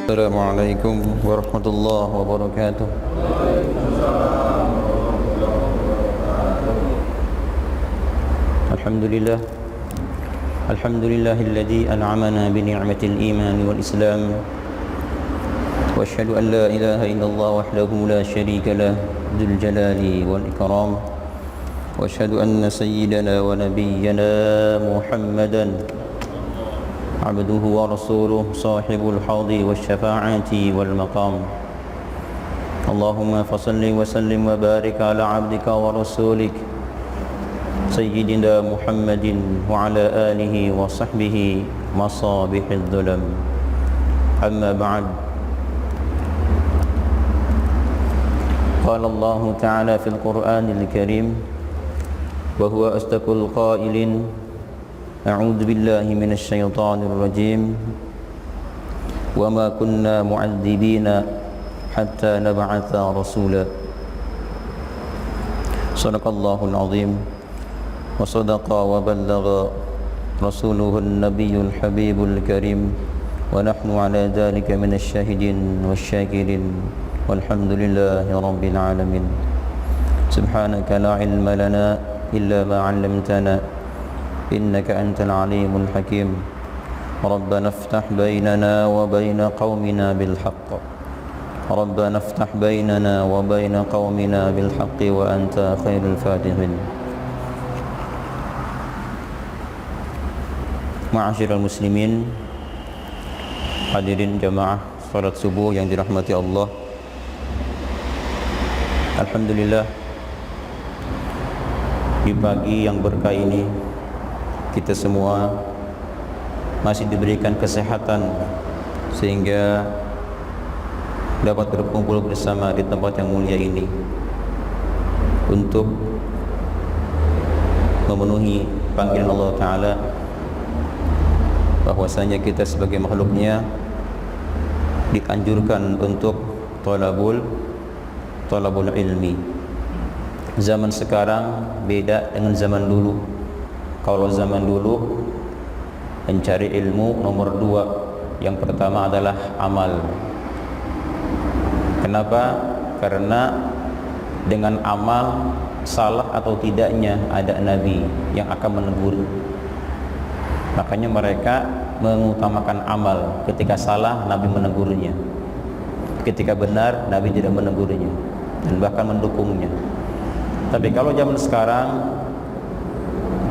السلام عليكم ورحمة الله وبركاته. الحمد لله الذي أنعمنا بنعمة الإيمان والإسلام، وأشهد أن لا إله إلا الله وحده لا شريك له ذو الجلال والإكرام، وأشهد أن سيدنا ونبينا محمدا عبده ورسوله صاحب الحوض والشفاعة والمقام. اللهم فصل وسلم وبارك على عبدك ورسولك سيدنا محمد وعلى آله وصحبه مصابيح الظلم. أما بعد، قال الله تعالى في القرآن الكريم وهو أصدق القائلين: أعوذ بالله من الشيطان الرجيم وما كنا معذبين حتى نبعث رسولا. صدق الله العظيم وصدق وبلغ رسوله النبي الحبيب الكريم، ونحن على ذلك من الشاهدين والشاكرين، والحمد لله رب العالمين. سبحانك لا علم لنا إلا ما علمتنا إنك أنت العليم الحكيم. ربنا افتح بيننا وبين قومنا بالحق، ربنا افتح بيننا وبين قومنا بالحق وأنت خير الفاتحين. Ma'asyiral muslimin, hadirin jamaah salat subuh yang dirahmati Allah. Alhamdulillah, di pagi yang berkah ini kita semua masih diberikan kesehatan sehingga dapat berkumpul bersama di tempat yang mulia ini untuk memenuhi panggilan Allah Ta'ala, bahwasanya kita sebagai makhluknya dianjurkan untuk talabul ilmi. Zaman sekarang beda dengan zaman dulu. Kalau zaman dulu mencari ilmu nomor 2, yang pertama adalah amal. Kenapa? Karena dengan amal, salah atau tidaknya ada nabi yang akan menegur. Makanya mereka mengutamakan amal. Ketika salah, nabi menegurnya. Ketika benar, nabi tidak menegurnya dan bahkan mendukungnya. Tapi kalau zaman sekarang,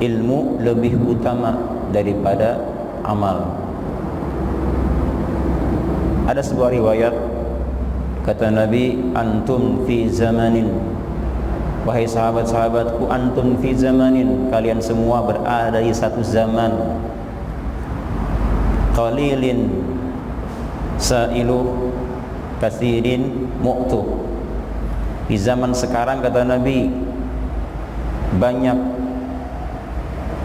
ilmu lebih utama daripada amal. Ada sebuah riwayat, kata Nabi, antum fi zamanin, wahai sahabat-sahabatku, antum fi zamanin, kalian semua berada di satu zaman, qalilin sailu katsirin mu'tu. Di zaman sekarang, kata Nabi, banyak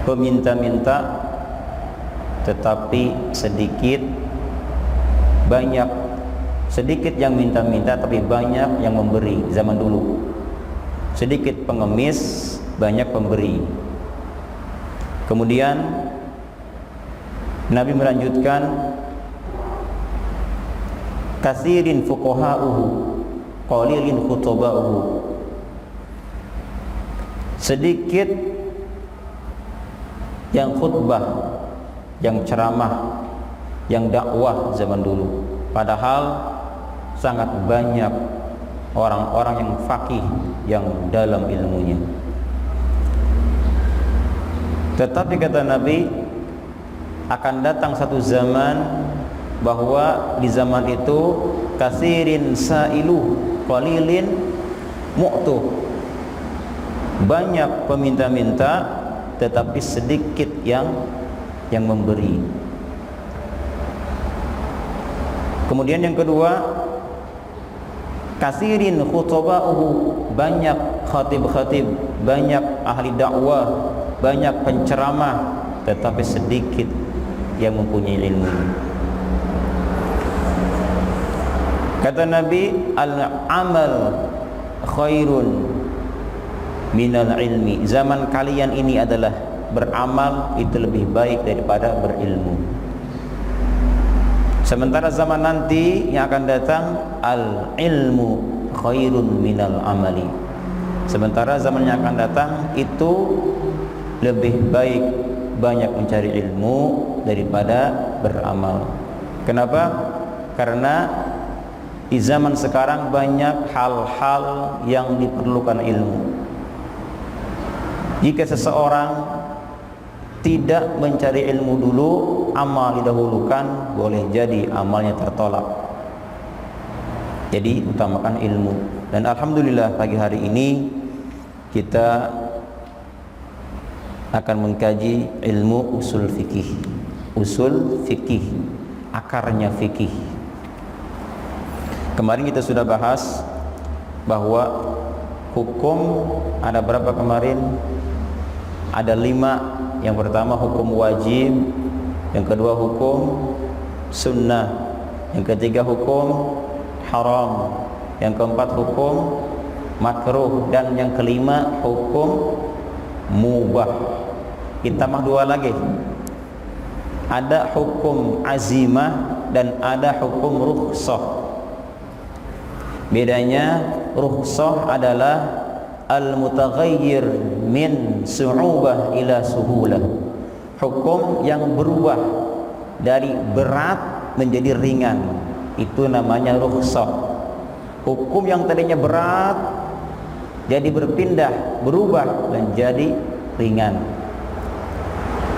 peminta-minta tetapi sedikit yang minta-minta tapi banyak yang memberi. Zaman dulu sedikit pengemis, banyak pemberi. Kemudian Nabi melanjutkan, katsirin fuqaha'uhu qalilin khutba'uhu. Sedikit yang khutbah, yang ceramah, yang dakwah zaman dulu, padahal sangat banyak orang-orang yang faqih, yang dalam ilmunya. Tetapi kata Nabi, akan datang satu zaman bahwa di zaman itu katsirin sailu qalilin mu'tu, banyak peminta-minta tetapi sedikit yang memberi. Kemudian yang kedua, katsirin khutba'uhu, banyak khatib-khatib, banyak ahli dakwah, banyak penceramah, tetapi sedikit yang mempunyai ilmu. Kata Nabi, al-amal khairun minal ilmi. Zaman kalian ini adalah beramal itu lebih baik daripada berilmu. Sementara zaman nanti yang akan datang, al ilmu khairun minal amali. Sementara zaman yang akan datang itu lebih baik banyak mencari ilmu daripada beramal. Kenapa? Karena di zaman sekarang banyak hal-hal yang diperlukan ilmu. Jika seseorang tidak mencari ilmu dulu, amal didahulukan, boleh jadi amalnya tertolak. Jadi utamakan ilmu. Dan alhamdulillah pagi hari ini kita akan mengkaji ilmu usul fikih. Usul fikih, akarnya fikih. Kemarin kita sudah bahas bahwa hukum ada berapa kemarin? Ada 5. Yang pertama hukum wajib, yang kedua hukum sunnah, yang ketiga hukum haram, yang keempat hukum makruh, dan yang kelima hukum mubah. Kita tambah 2 lagi. Ada hukum azimah dan ada hukum rukhsah. Bedanya rukhsah adalah al-mutaghayyir min su'ubah ila suhulah. Hukum yang berubah dari berat menjadi ringan, itu namanya rukhsah. Hukum yang tadinya berat jadi berpindah, berubah dan jadi ringan.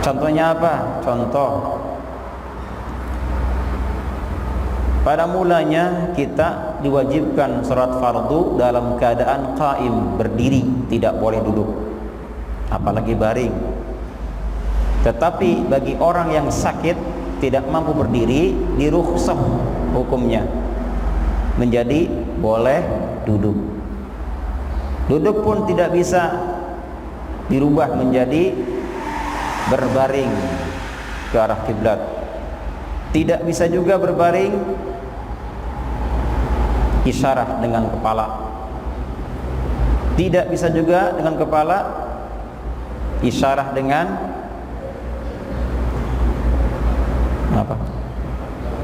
Contohnya apa? Contoh, pada mulanya kita diwajibkan salat fardu dalam keadaan qaim, berdiri, tidak boleh duduk, apalagi baring. Tetapi bagi orang yang sakit tidak mampu berdiri, dirukhsah hukumnya menjadi boleh duduk. Duduk pun tidak bisa dirubah menjadi berbaring ke arah kiblat. Tidak bisa juga berbaring isyarah dengan kepala. Tidak bisa juga dengan kepala isyarah dengan apa?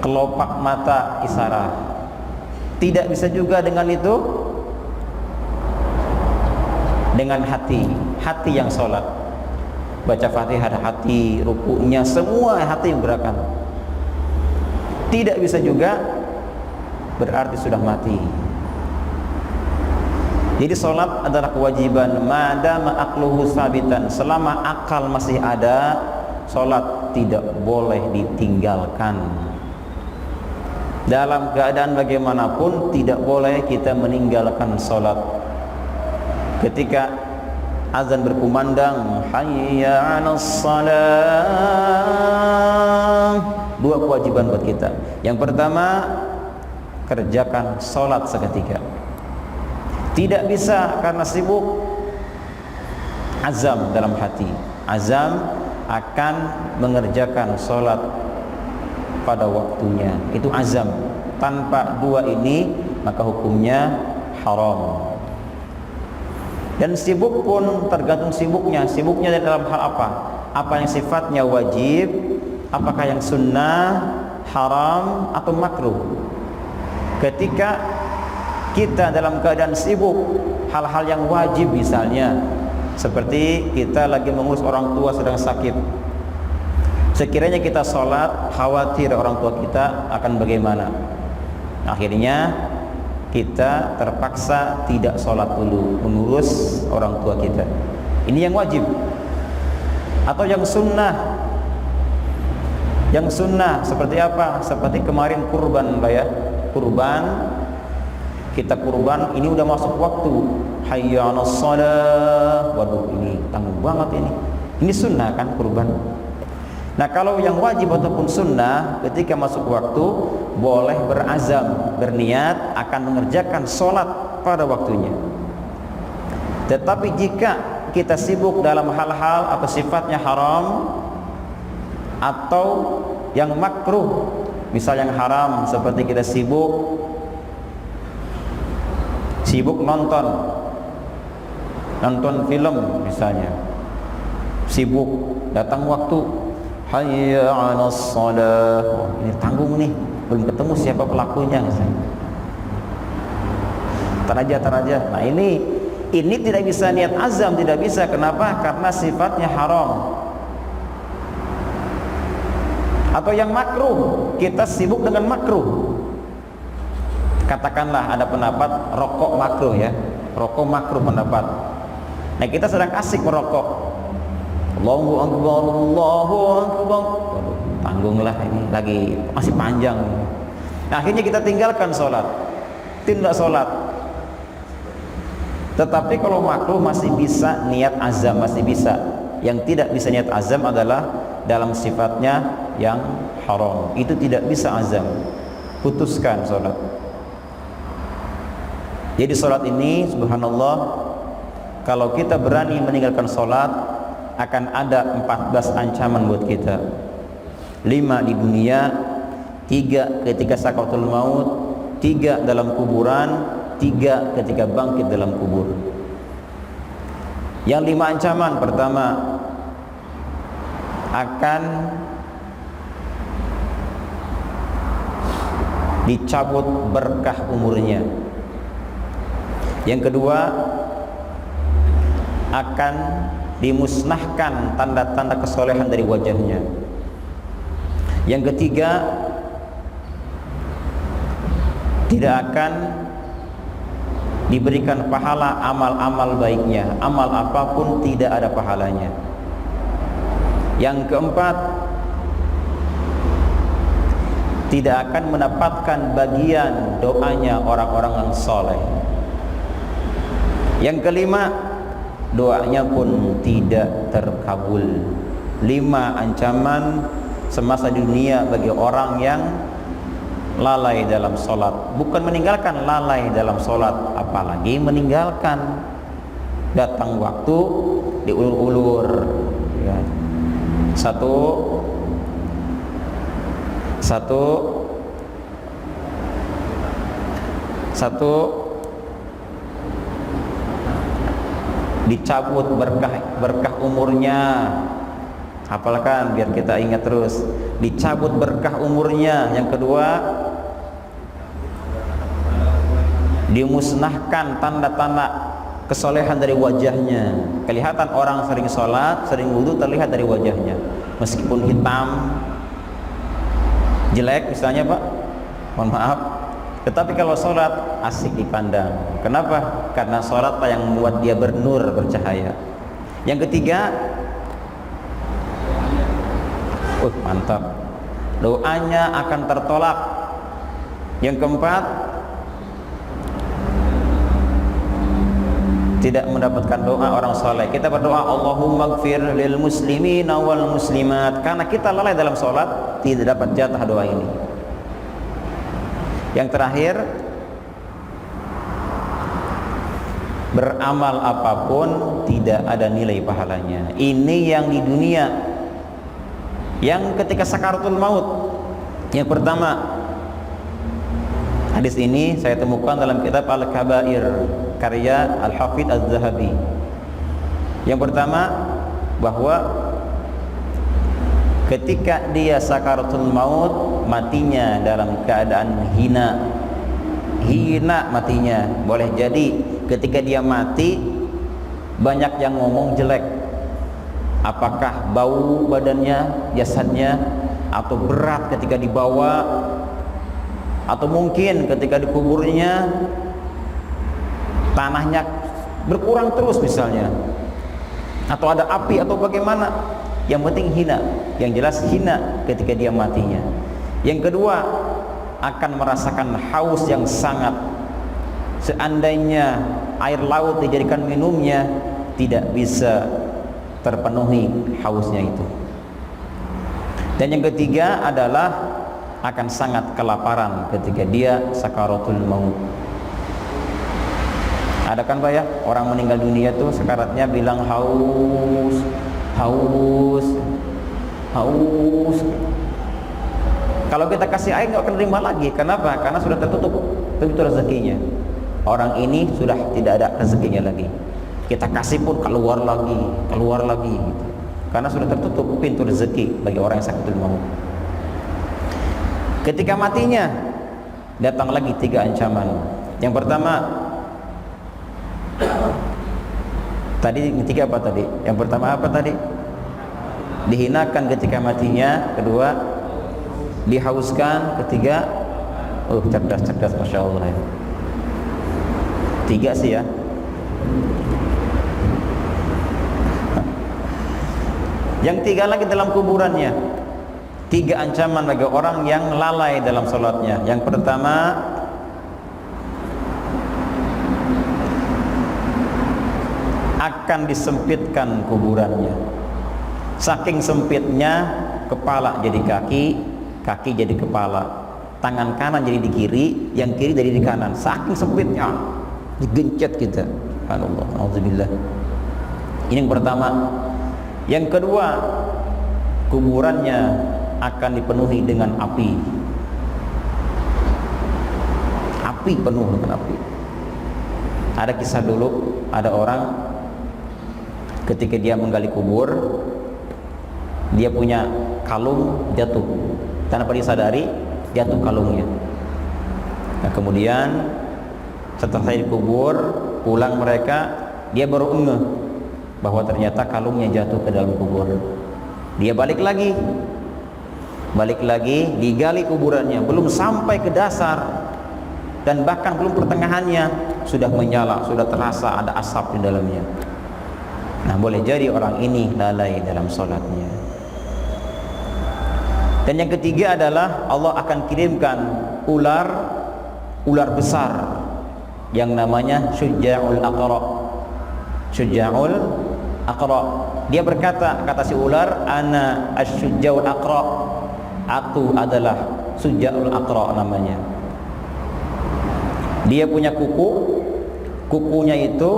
Kelopak mata isyarah. Tidak bisa juga dengan itu dengan hati yang sholat, baca Fatihah ada hati, rukunya semua hati yang gerakan. Tidak bisa juga, berarti sudah mati. Jadi sholat adalah kewajiban madama aqluhu sabitan. Selama akal masih ada, sholat tidak boleh ditinggalkan. Dalam keadaan bagaimanapun tidak boleh kita meninggalkan sholat. Ketika azan berkumandang, hayya 'alas shalah, 2 kewajiban buat kita. Yang pertama, kerjakan sholat seketika. Tidak bisa karena sibuk, azam dalam hati, azam akan mengerjakan sholat pada waktunya, itu azam. Tanpa 2 ini maka hukumnya haram. Dan sibuk pun tergantung sibuknya. Sibuknya dalam hal apa? Apa yang sifatnya wajib, apakah yang sunnah, haram atau makruh. Ketika kita dalam keadaan sibuk hal-hal yang wajib, misalnya seperti kita lagi mengurus orang tua sedang sakit, sekiranya kita sholat, khawatir orang tua kita akan bagaimana. Akhirnya kita terpaksa tidak sholat dulu, mengurus orang tua kita. Ini yang wajib. Atau yang sunnah. Yang sunnah seperti apa? Seperti kemarin kurban, Pak ya. Kurban, kita kurban, ini udah masuk waktu. Hayya 'alas shalah. Waduh, ini tanggung banget ini. Ini sunnah kan kurban. Nah, kalau yang wajib ataupun sunnah, ketika masuk waktu boleh berazam, berniat akan mengerjakan sholat pada waktunya. Tetapi jika kita sibuk dalam hal-hal atau sifatnya haram atau yang makruh, misal yang haram seperti kita sibuk nonton film misalnya, sibuk datang waktu, hayya 'alas shalah, ini tanggung bingung nih, belum ketemu siapa pelakunya. Taraja. Nah ini tidak bisa niat azam, tidak bisa. Kenapa? Karena sifatnya haram. Atau yang makruh, kita sibuk dengan makruh. Katakanlah ada pendapat rokok makruh ya, rokok makruh pendapat. Nah kita sedang asik merokok. Allahu Akbar, Allahu Akbar. Tanggunglah ini lagi masih panjang. Nah, akhirnya kita tinggalkan sholat, tidak sholat. Tetapi kalau makruh masih bisa niat azam, masih bisa. Yang tidak bisa niat azam adalah dalam sifatnya yang haram. Itu tidak bisa azam. Putuskan sholat. Jadi sholat ini subhanallah, kalau kita berani meninggalkan sholat, akan ada 14 ancaman buat kita. 5 di dunia, 3 ketika sakaratul maut, 3 dalam kuburan, 3 ketika bangkit dalam kubur. Yang 5 ancaman, pertama, akan dicabut berkah umurnya. Yang kedua, akan dimusnahkan tanda-tanda kesolehan dari wajahnya. Yang ketiga, tidak akan diberikan pahala amal-amal baiknya. Amal apapun tidak ada pahalanya. Yang keempat, tidak akan mendapatkan bagian doanya orang-orang yang soleh. Yang kelima, doanya pun tidak terkabul. 5 ancaman semasa dunia bagi orang yang lalai dalam sholat. Bukan meninggalkan, lalai dalam sholat, apalagi meninggalkan. Datang waktu diulur-ulur ya. Satu dicabut berkah umurnya. Apalkan biar kita ingat terus, dicabut berkah umurnya. Yang kedua, dimusnahkan tanda-tanda kesolehan dari wajahnya. Kelihatan orang sering sholat, sering wudu, terlihat dari wajahnya, meskipun hitam, jelek misalnya Pak, mohon maaf. Tetapi kalau sholat asik dipandang. Kenapa? Karena sholatlah yang membuat dia bernur, bercahaya. Yang ketiga, mantap, doanya akan tertolak. Yang keempat, tidak mendapatkan doa orang soleh. Kita berdoa Allahumma gfir lil muslimina wal muslimat, karena kita lalai dalam sholat, tidak dapat jatah doa ini. Yang terakhir, beramal apapun tidak ada nilai pahalanya. Ini yang di dunia. Yang ketika sakaratul maut, yang pertama, hadis ini saya temukan dalam kitab Al-Kabair karya Al-Hafidh Az-Zahabi. Yang pertama, bahwa ketika dia sakaratul maut, matinya dalam keadaan hina matinya. Boleh jadi ketika dia mati banyak yang ngomong jelek. Apakah bau badannya, jasadnya, atau berat ketika dibawa, atau mungkin ketika dikuburnya tanahnya berkurang terus misalnya, atau ada api atau bagaimana. Yang penting hina, yang jelas hina ketika dia matinya. Yang kedua, akan merasakan haus yang sangat. Seandainya air laut dijadikan minumnya, tidak bisa terpenuhi hausnya itu. Dan yang ketiga adalah akan sangat kelaparan ketika dia sakaratul maut. Ada kan Pak ya, orang meninggal dunia tuh sekaratnya bilang haus. Kalau kita kasih air nggak akan terima lagi. Kenapa? Karena sudah tertutup rezekinya. Orang ini sudah tidak ada rezekinya lagi. Kita kasih pun keluar lagi gitu. Karena sudah tertutup pintu rezeki bagi orang yang sakaratul maut. Ketika matinya datang lagi 3 ancaman. Yang pertama, tadi ketiga apa tadi? Yang pertama apa tadi? Dihinakan ketika matinya. Kedua, dihauskan. Ketiga, cerdas, masya Allah ya. 3 sih ya. Yang 3 lagi dalam kuburannya. 3 ancaman bagi orang yang lalai dalam sholatnya. Yang pertama, akan disempitkan kuburannya. Saking sempitnya, kepala jadi kaki, kaki jadi kepala, tangan kanan jadi di kiri, yang kiri jadi di kanan. Saking sempitnya, digencet kita. Subhanallah, auzubillah. Ini yang pertama. Yang kedua, kuburannya akan dipenuhi dengan api. Api, penuh dengan api. Ada kisah dulu, ada orang ketika dia menggali kubur, dia punya kalung jatuh. Tanpa disadari, jatuh kalungnya. Nah, kemudian setelah dikubur, pulang mereka, dia baru ngeh bahwa ternyata kalungnya jatuh ke dalam kubur. Dia balik lagi, digali kuburannya, belum sampai ke dasar dan bahkan belum pertengahannya sudah menyala, sudah terasa ada asap di dalamnya. Nah, boleh jadi orang ini lalai dalam sholatnya. Dan yang ketiga adalah Allah akan kirimkan ular besar yang namanya Syuja'ul Aqra. Syuja'ul Aqra. Dia berkata, kata si ular, ana asy-Syuja'ul Aqra. Aku adalah Syuja'ul Aqra namanya. Dia punya kuku. Kukunya itu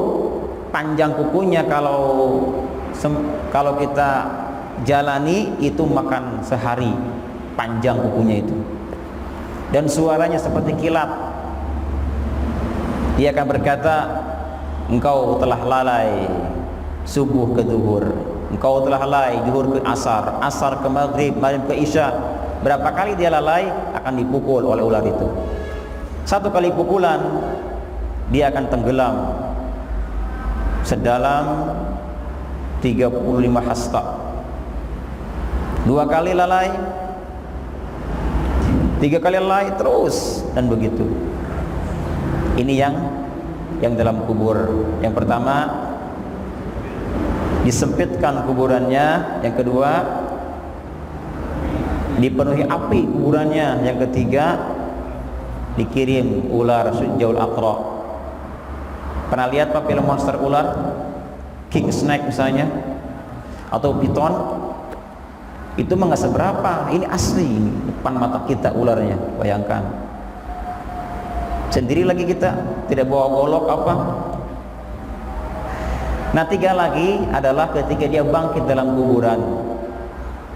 panjang kukunya kalau kita jalani itu makan sehari, panjang kukunya itu. Dan suaranya seperti kilat. Dia akan berkata, engkau telah lalai subuh ke zuhur, engkau telah lalai zuhur ke asar, asar ke maghrib, maghrib ke isya. Berapa kali dia lalai akan dipukul oleh ular itu. 1 kali pukulan dia akan tenggelam sedalam 35 hasta. 2 kali lalai, 3 kali lalai, terus dan begitu. Ini yang dalam kubur. Yang pertama, disempitkan kuburannya. Yang kedua, dipenuhi api kuburannya. Yang ketiga, dikirim ular Syuja'ul Aqra. Pernah lihat Pak film monster ular? King Snake misalnya, atau Python? Itu mah nggak seberapa. Ini asli, ini depan mata kita ularnya. Bayangkan. Sendiri lagi kita, tidak bawa golok apa. Nah, 3 lagi adalah ketika dia bangkit dalam kuburan,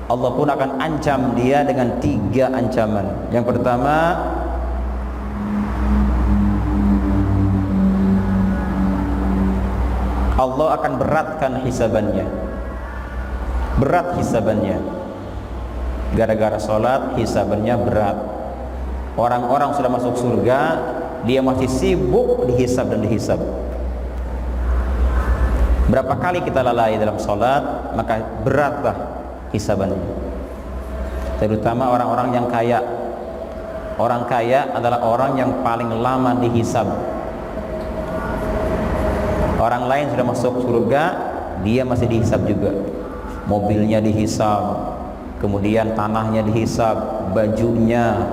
Allah pun akan ancam dia dengan 3 ancaman. Yang pertama, Allah akan beratkan hisabannya. Berat hisabannya. Gara-gara sholat, hisabannya berat. Orang-orang sudah masuk surga, dia masih sibuk dihisab dan dihisab. Berapa kali kita lalai dalam sholat, maka beratlah hisabannya. Terutama orang-orang yang kaya. Orang kaya adalah orang yang paling lama dihisab. Orang lain sudah masuk surga, dia masih dihisab juga. Mobilnya dihisab, kemudian tanahnya dihisab, bajunya,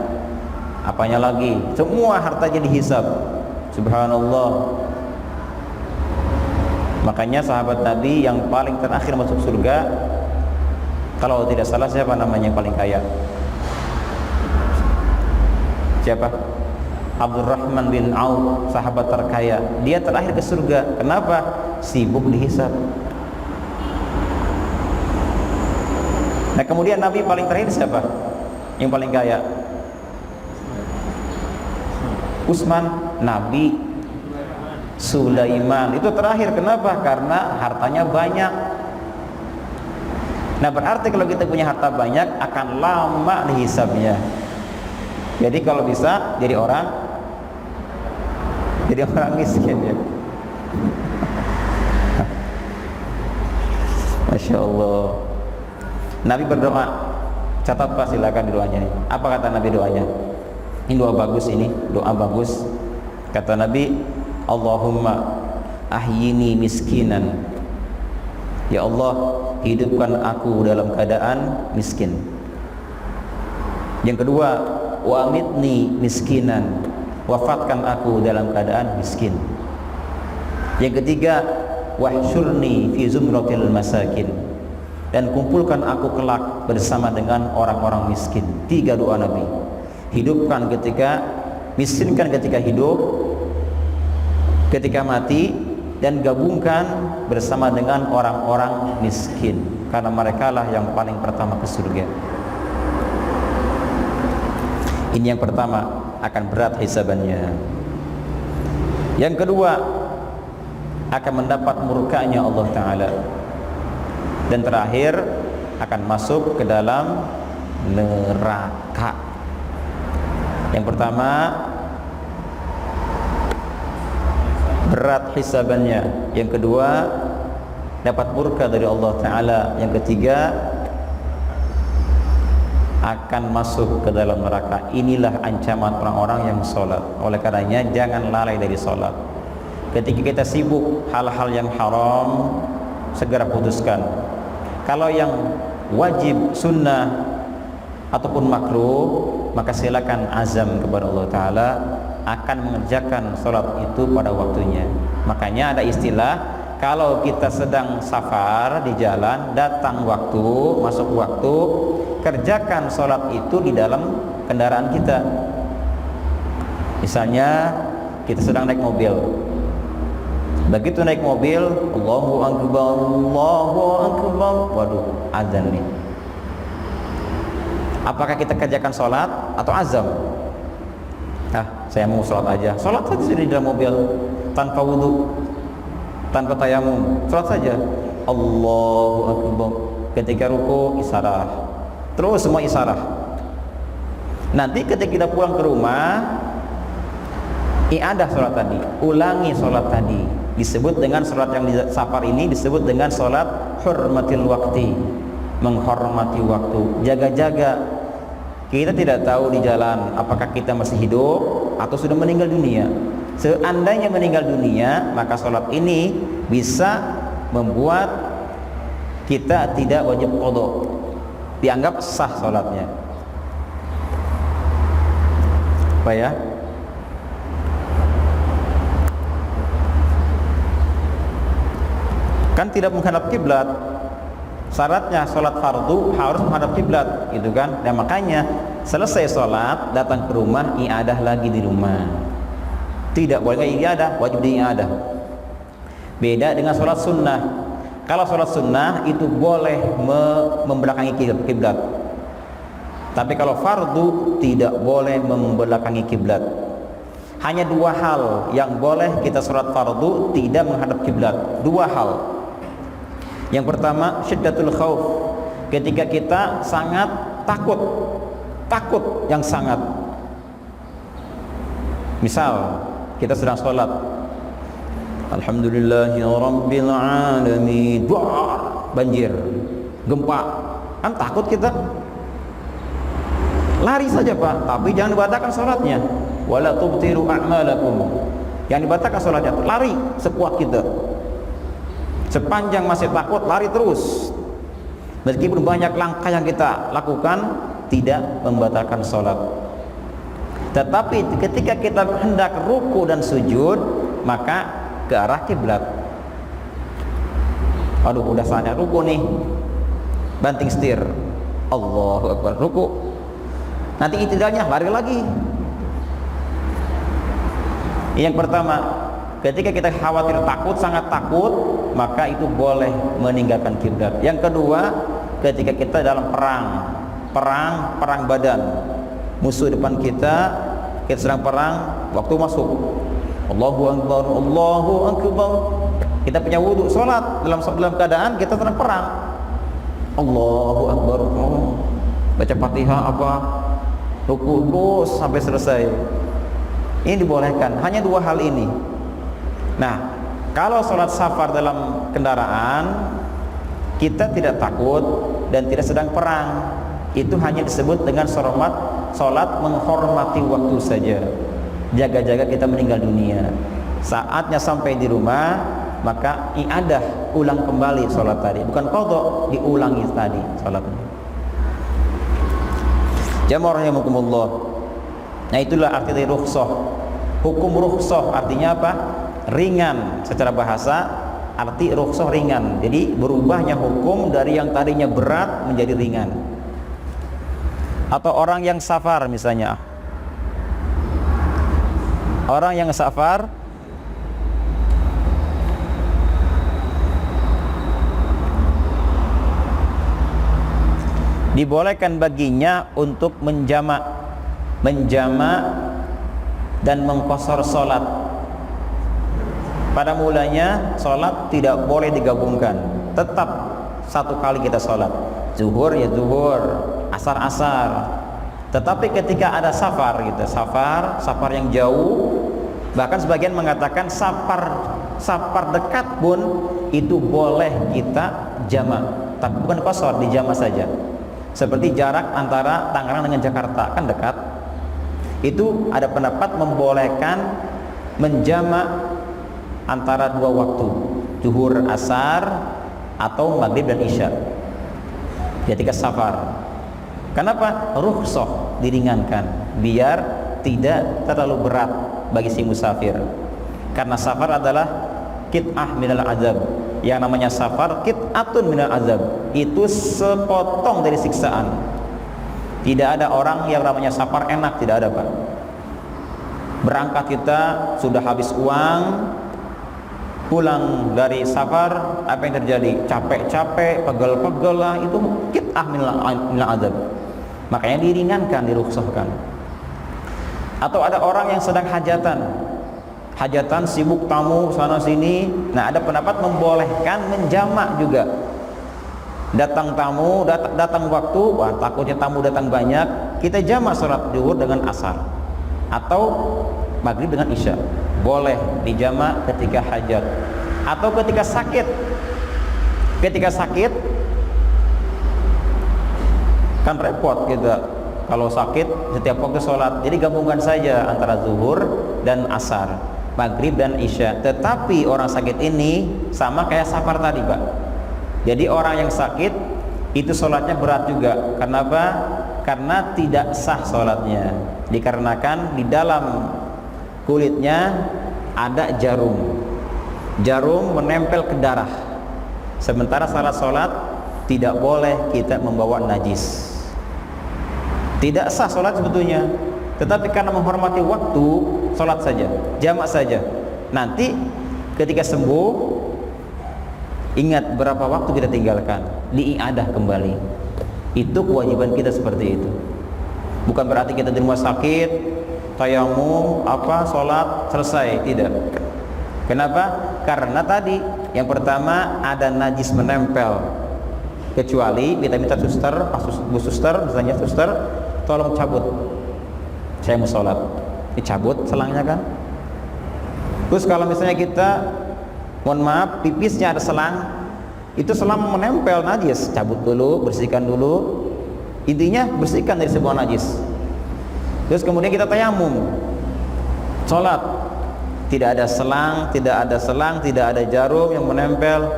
apanya lagi, semua hartanya dihisab. Subhanallah. Makanya sahabat Nabi yang paling terakhir masuk surga, kalau tidak salah siapa namanya yang paling kaya? Siapa? Abdurrahman bin Auf, sahabat terkaya. Dia terakhir ke surga. Kenapa? Sibuk dihisab. Nah, kemudian Nabi paling terakhir siapa? Yang paling kaya? Utsman. Nabi Sulaiman itu terakhir. Kenapa? Karena hartanya banyak. Nah, berarti kalau kita punya harta banyak akan lama dihisabnya. Jadi kalau bisa jadi orang miskin ya. Masya Allah. Nabi berdoa, catat Pak, silakan di doanya. Apa kata Nabi doanya? Ini doa bagus, ini doa bagus. Kata Nabi, Allahumma ahyini miskinan. Ya Allah, hidupkan aku dalam keadaan miskin. Yang kedua, wa amitni miskinan. Wafatkan aku dalam keadaan miskin. Yang ketiga, wahsyurni fi zumratil masakin. Dan kumpulkan aku kelak bersama dengan orang-orang miskin. 3 doa Nabi. Hidupkan ketika, miskinkan ketika hidup, ketika mati, dan gabungkan bersama dengan orang-orang miskin, karena mereka lah yang paling pertama ke surga. Ini yang pertama, akan berat hisabannya. Yang kedua, akan mendapat murkanya Allah Ta'ala. Dan terakhir, akan masuk ke dalam neraka. Yang pertama, berat hisabannya. Yang kedua, dapat murka dari Allah Ta'ala. Yang ketiga, akan masuk ke dalam neraka. Inilah ancaman orang-orang yang sholat. Oleh karenanya jangan lalai dari sholat. Ketika kita sibuk hal-hal yang haram, segera putuskan. Kalau yang wajib, sunnah ataupun makruh, maka silakan azam kepada Allah Ta'ala akan mengerjakan sholat itu pada waktunya. Makanya ada istilah, kalau kita sedang safar di jalan, datang waktu, masuk waktu, kerjakan sholat itu di dalam kendaraan kita. Misalnya kita sedang naik mobil, begitu naik mobil, Allahu Akbar, Allahu Akbar, waduh, azan nih. Apakah kita kerjakan sholat atau azam? Saya mau sholat aja. Sholat saja di dalam mobil, tanpa wudhu, tanpa tayamum, sholat saja. Allahu Akbar. Ketika ruku, isarah. Terus semua isarah. Nanti ketika kita pulang ke rumah, i'adah sholat tadi, ulangi sholat tadi. Disebut dengan sholat yang di safar ini disebut dengan sholat hurmatil wakti, menghormati waktu, jaga-jaga. Kita tidak tahu di jalan apakah kita masih hidup atau sudah meninggal dunia. Seandainya meninggal dunia, maka sholat ini bisa membuat kita tidak wajib qadha, dianggap sah sholatnya. Apa ya? Kan tidak menghadap kiblat. Syaratnya sholat fardu harus menghadap kiblat, gitu kan? Dan makanya selesai sholat datang ke rumah, i'adah lagi di rumah. Tidak boleh i'adah, wajib di-i'adah. Beda dengan sholat sunnah. Kalau sholat sunnah itu boleh membelakangi kiblat. Tapi kalau fardu tidak boleh membelakangi kiblat. Hanya 2 hal yang boleh kita sholat fardu tidak menghadap kiblat. 2 hal. Yang pertama, syiddatul khauf, ketika kita sangat takut yang sangat. Misal kita sedang sholat, alhamdulillahirabbil alamin, banjir, gempa, kan takut kita, lari saja Pak, tapi jangan dibatalkan sholatnya. Wala tubtiru a'malakum, yang dibatalkan sholatnya, lari sekuat kita. Sepanjang masih takut, lari terus. Meskipun banyak langkah yang kita lakukan, tidak membatalkan sholat. Tetapi ketika kita hendak ruku dan sujud, maka ke arah kiblat. Aduh, udah saatnya ruku nih, banting setir, Allahu Akbar, ruku. Nanti itidalnya lari lagi. Yang pertama, ketika kita khawatir takut, sangat takut, maka itu boleh meninggalkan kiblat. Yang kedua, ketika kita dalam perang badan, musuh depan kita sedang perang, waktu masuk, Allahu Akbar, Allahu Akbar, kita punya wudhu, sholat dalam keadaan kita sedang perang, Allahu Akbar, baca Fatihah apa, ruku terus sampai selesai. Ini dibolehkan, hanya dua hal ini. Nah, kalau sholat safar dalam kendaraan, kita tidak takut dan tidak sedang perang. Itu hanya disebut dengan sholat menghormati waktu saja. Jaga-jaga kita meninggal dunia. Saatnya sampai di rumah, maka i'adah, ulang kembali sholat tadi. Bukan qadha, diulangi tadi sholatnya. Jamaah rahimakumullah. Nah, itulah arti dari rukhsah. Hukum rukhsah artinya apa? Ringan. Secara bahasa arti rukhsah ringan. Jadi berubahnya hukum dari yang tadinya berat menjadi ringan. Atau orang yang safar misalnya. Orang yang safar dibolehkan baginya untuk menjamak dan mengqashar salat. Pada mulanya salat tidak boleh digabungkan, tetap satu kali kita salat, zuhur ya zuhur, asar asar. Tetapi ketika ada safar gitu, safar yang jauh, bahkan sebagian mengatakan safar dekat pun itu boleh kita jamak, tapi bukan qashar, dijamak saja. Seperti jarak antara Tangerang dengan Jakarta kan dekat. Itu ada pendapat membolehkan menjamak antara dua waktu, zuhur asar atau maghrib dan isya ketika safar. Kenapa? Rukhsah, diringankan biar tidak terlalu berat bagi si musafir. Karena safar adalah qit'ah minal azab. Yang namanya safar qit'atun minal azab, itu sepotong dari siksaan. Tidak ada orang yang namanya safar enak, tidak ada, Pak. Berangkat kita sudah habis uang, pulang dari safar apa yang terjadi? Capek-capek, pegel-pegel lah, itu qit'ah minal azab. Makanya diringankan, dirukhsahkan. Atau ada orang yang sedang hajatan sibuk tamu sana sini. Nah, ada pendapat membolehkan menjamak juga. Datang tamu, datang waktu, wah takutnya tamu datang banyak, kita jamak salat zuhur dengan asar atau maghrib dengan isya. Boleh dijamak ketika hajat atau ketika sakit. Ketika sakit kan repot kita kalau sakit setiap waktu sholat. Jadi gabungkan saja antara zuhur dan asar, maghrib dan isya. Tetapi orang sakit ini sama kayak safar tadi, Pak. Jadi orang yang sakit itu sholatnya berat juga. Kenapa? Karena tidak sah sholatnya. Dikarenakan di dalam kulitnya ada jarum. Jarum menempel ke darah. Sementara salat sholat tidak boleh kita membawa najis. Tidak sah sholat sebetulnya. Tetapi karena menghormati waktu, sholat saja, jamak saja. Nanti ketika sembuh, ingat berapa waktu kita tinggalkan, diiadah kembali. Itu kewajiban kita seperti itu. Bukan berarti kita di rumah sakit, tayamum, sholat selesai, tidak. Kenapa? Karena tadi yang pertama ada najis menempel. Kecuali kita minta suster, Bu Suster, misalnya suster, tolong cabut. Saya mau sholat, dicabut selangnya kan. Terus kalau misalnya kita, mohon maaf, pipisnya ada selang, itu selang menempel najis, cabut dulu, bersihkan dulu. Intinya bersihkan dari sebuah najis. Terus kemudian kita tayamum, sholat, tidak ada selang, tidak ada jarum yang menempel.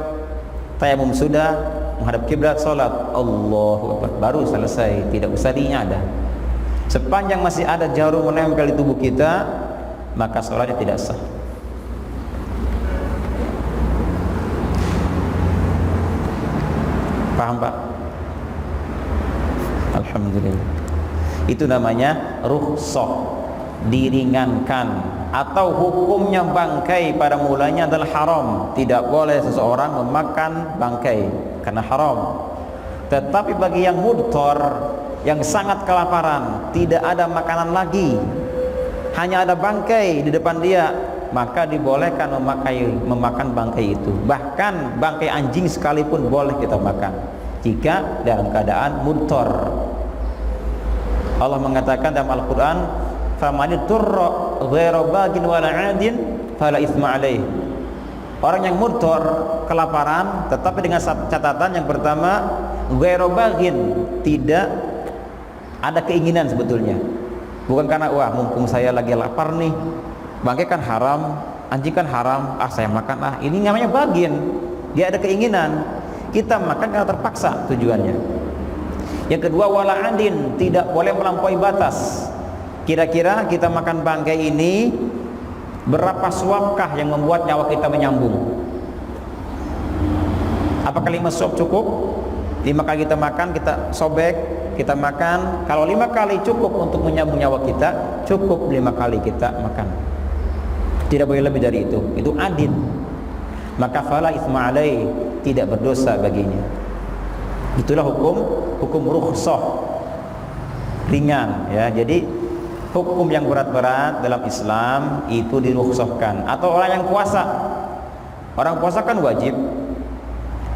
Tayamum sudah, menghadap kiblat, sholat, Allahu Akbar, baru selesai, tidak usah diiadah. Sepanjang masih ada jarum menempel di tubuh kita, maka sholatnya tidak sah. Paham, Pak? Alhamdulillah. Itu namanya rukhsah, diringankan. Atau hukumnya bangkai pada mulanya adalah haram. Tidak boleh seseorang memakan bangkai karena haram. Tetapi bagi yang mudthar, yang sangat kelaparan, tidak ada makanan lagi, hanya ada bangkai di depan dia, maka dibolehkan memakan bangkai itu. Bahkan bangkai anjing sekalipun boleh kita makan jika dalam keadaan mudthar. Allah mengatakan dalam Al-Quran, famanit turra ghairu bagin wala 'adin fala itsma alaih. Orang yang mudhar, kelaparan, tetapi dengan catatan yang pertama, ghairu bagin, tidak ada keinginan sebetulnya. Bukan karena wah mumpung saya lagi lapar nih, bangkai kan haram, anjing kan haram, saya makan ini namanya bagin. Dia ada keinginan. Kita makan karena terpaksa tujuannya. Yang kedua, wala adin, tidak boleh melampaui batas. Kira-kira kita makan bangkai ini berapa suapkah yang membuat nyawa kita menyambung? Apakah 5 suap cukup? 5 kali kita makan, kita sobek, kita makan. Kalau 5 kali cukup untuk menyambung nyawa kita, cukup 5 kali kita makan. Tidak boleh lebih dari itu. Itu adin. Maka fala itsma alai, tidak berdosa baginya. Itulah hukum rukhsah, ringan ya. Jadi hukum yang berat-berat dalam Islam itu dirukhsahkan. Atau orang yang puasa, orang puasa kan wajib,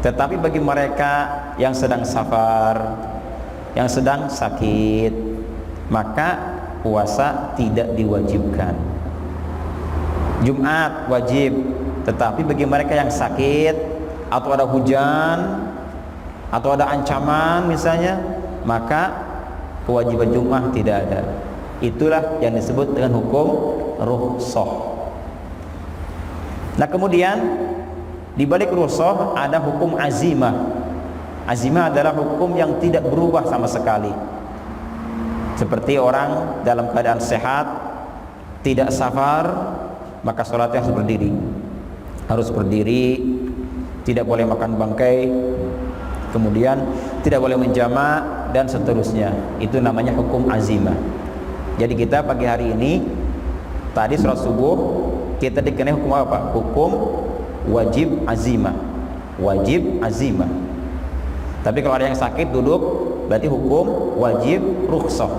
tetapi bagi mereka yang sedang safar, yang sedang sakit, maka puasa tidak diwajibkan. Jumat wajib, tetapi bagi mereka yang sakit atau ada hujan atau ada ancaman misalnya, maka kewajiban Jumat tidak ada. Itulah yang disebut dengan hukum rukhsah. Nah, kemudian di balik rukhsah ada hukum azimah. Azimah adalah hukum yang tidak berubah sama sekali. Seperti orang dalam keadaan sehat, tidak safar, maka sholatnya harus berdiri, tidak boleh makan bangkai, kemudian tidak boleh menjamak dan seterusnya. Itu namanya hukum azimah. Jadi kita pagi hari ini tadi sholat subuh kita dikenai hukum apa? Hukum wajib azimah. Wajib azimah. Tapi kalau ada yang sakit duduk, berarti hukum wajib rukhsah.